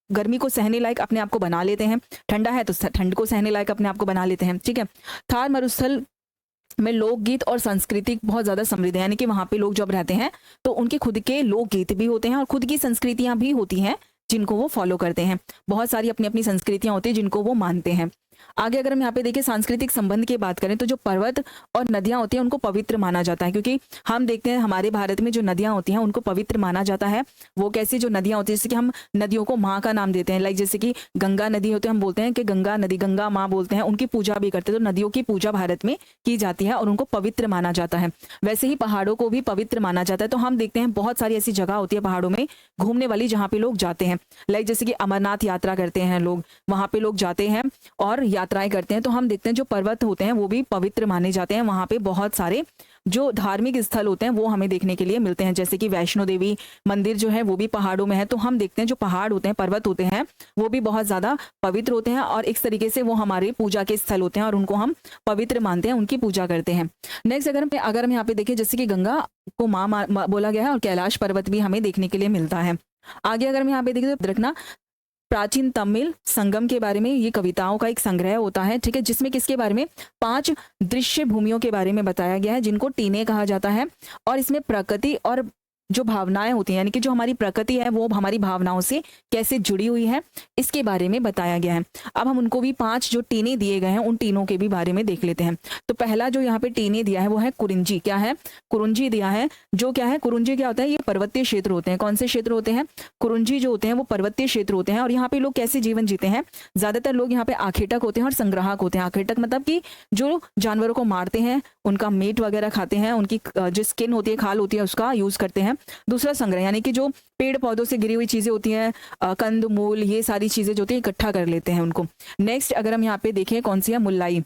गर्मी को सहने लायक अपने आप को बना लेते हैं, ठंडा है तो ठंड को सहने लायक अपने आप को बना लेते हैं। ठीक है, थार मरुस्थल में लोकगीत और संस्कृति बहुत ज्यादा समृद्ध है, यानी कि वहां पे लोग जब रहते हैं तो उनके खुद के लोकगीत भी होते हैं और खुद की संस्कृतियां भी होती हैं जिनको वो फॉलो करते हैं। बहुत सारी अपनी अपनी संस्कृतियां होती हैं जिनको वो मानते हैं। आगे अगर हम यहाँ पे देखें सांस्कृतिक संबंध की बात करें तो जो पर्वत और नदियां होती हैं उनको पवित्र माना जाता है, क्योंकि हम देखते हैं हमारे भारत में जो नदियां होती हैं उनको पवित्र माना जाता है। वो कैसी जो नदियां होती हैं, जैसे कि हम नदियों को माँ का नाम देते हैं, लाइक जैसे कि गंगा नदी होती है, हम बोलते हैं कि गंगा नदी, गंगा माँ बोलते हैं, उनकी पूजा भी करते हैं। तो नदियों की पूजा भारत में की जाती है और उनको पवित्र माना जाता है। वैसे ही पहाड़ों को भी पवित्र माना जाता है। तो हम देखते हैं बहुत सारी ऐसी जगह होती है पहाड़ों में घूमने वाली जहाँ पे लोग जाते हैं, लाइक जैसे कि अमरनाथ यात्रा करते हैं लोग, वहां पे लोग जाते हैं और यात्राएं करते हैं तो हम देखते हैं जो पर्वत होते हैं वो भी पवित्र माने जाते हैं। वहाँ पे बहुत सारे जो धार्मिक स्थल होते हैं वो हमें देखने के लिए मिलते हैं, जैसे कि वैष्णो देवी मंदिर जो है वो भी पहाड़ों में है। तो हम देखते हैं जो पहाड़ होते हैं, पर्वत होते हैं, वो भी बहुत ज़्यादा पवित्र होते हैं और एक तरीके से वो हमारे पूजा के स्थल होते हैं और उनको हम पवित्र मानते हैं, उनकी पूजा करते हैं। नेक्स्ट अगर हम यहाँ पे देखें, जैसे कि गंगा को माँ बोला गया है और कैलाश पर्वत भी हमें देखने के लिए मिलता है। आगे अगर हम यहाँ पे देखें तो रखना प्राचीन तमिल संगम के बारे में, ये कविताओं का एक संग्रह होता है, ठीक है, जिसमें किसके बारे में 5 दृश्य भूमियों के बारे में बताया गया है जिनको टीने कहा जाता है। और इसमें प्रकृति और जो भावनाएं होती हैं, यानी कि जो हमारी प्रकृति है वो हमारी भावनाओं से कैसे जुड़ी हुई है, इसके बारे में बताया गया है। अब हम उनको भी 5 जो टीने दिए गए हैं उन टीनों के भी बारे में देख लेते हैं। तो पहला जो यहाँ पे टीने दिया है वो है कुरिंजी। क्या है? कुरुंजी दिया है। जो क्या है कुरुंजी, क्या होता है? ये पर्वतीय क्षेत्र होते हैं। कौन से क्षेत्र होते हैं? कुरुंजी जो होते हैं वो पर्वतीय क्षेत्र होते हैं। और यहाँ पे लोग कैसे जीवन जीते हैं? ज्यादातर लोग यहाँ पे आखेटक होते हैं और संग्राहक होते हैं। आखेटक मतलब कि जो जानवरों को मारते हैं, उनका मीट वगैरह खाते हैं, उनकी जो स्किन होती है, खाल होती है, उसका यूज करते हैं। दूसरा संग्रह, यानी कि जो पेड़ पौधों से गिरी हुई चीजें होती हैं, कंद मूल, ये सारी चीजें जो होती हैं इकट्ठा कर लेते हैं उनको। नेक्स्ट अगर हम यहाँ पे देखें, कौन सी है? मुल्लाई।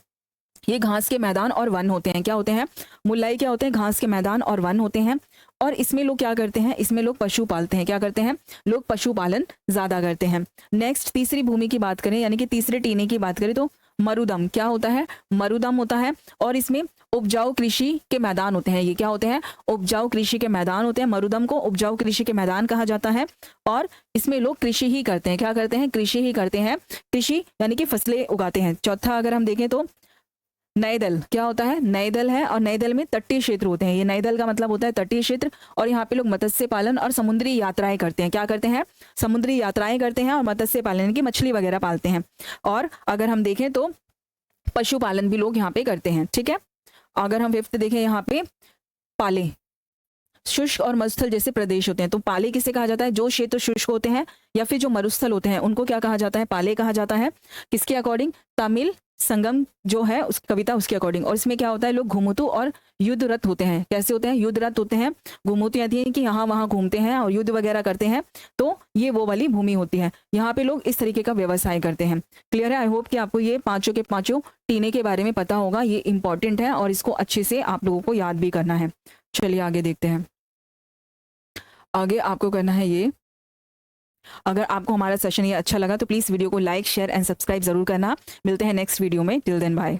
ये घास के मैदान और वन होते हैं। क्या होते हैं? मुल्लाई क्या होते हैं? घास के मैदान और वन होते हैं। और इसमें लोग क्या करते हैं? इसमें लोग पशु पालते हैं। क्या करते हैं? लोग पशुपालन ज्यादा करते हैं। नेक्स्ट तीसरी भूमि की बात करें, यानी कि तीसरे टीने की बात करें तो मरुदम। क्या होता है? मरुदम होता है। और इसमें उपजाऊ कृषि के मैदान होते हैं। ये क्या होते हैं? उपजाऊ कृषि के मैदान होते हैं। मरुदम को उपजाऊ कृषि के मैदान कहा जाता है। और इसमें लोग कृषि ही करते हैं। क्या करते हैं? कृषि ही करते हैं। कृषि यानी कि फसलें उगाते हैं। चौथा अगर हम देखें तो नए दल। क्या होता है? नए दल है। और नए दल में तटीय क्षेत्र होते हैं। ये नए दल का मतलब होता है तटीय क्षेत्र। और यहाँ पे लोग मत्स्य पालन और समुद्री यात्राएं करते हैं। क्या करते हैं? समुद्री यात्राएं करते हैं और मत्स्य पालन यानी कि मछली वगैरह पालते हैं। और अगर हम देखें तो पशुपालन भी लोग यहाँ पे करते हैं, ठीक है। अगर हम 5th देखें, यहाँ पे पाले, शुष्क और मरुस्थल जैसे प्रदेश होते हैं। तो पाले किसे कहा जाता है? जो क्षेत्र शुष्क होते हैं या फिर जो मरुस्थल होते हैं उनको क्या कहा जाता है? पाले कहा जाता है। किसके अकॉर्डिंग? तमिल संगम जो है उस कविता उसके अकॉर्डिंग। और इसमें क्या होता है? लोग घुमुतु और युद्ध रथ होते हैं। कैसे होते हैं? युद्ध रथ होते हैं। घुमुतु यानी कि यहाँ वहां घूमते हैं और युद्ध वगैरह करते हैं। तो ये वो वाली भूमि होती है। यहाँ पे लोग इस तरीके का व्यवसाय करते हैं। क्लियर है? आई होप कि आपको ये पांचों के पांचों टीने के बारे में पता होगा। ये इंपॉर्टेंट है और इसको अच्छे से आप लोगों को याद भी करना है। चलिए आगे देखते हैं। आगे आपको करना है ये, अगर आपको हमारा सेशन ये अच्छा लगा तो प्लीज वीडियो को लाइक, शेयर एंड सब्सक्राइब जरूर करना। मिलते हैं नेक्स्ट वीडियो में। Till then bye.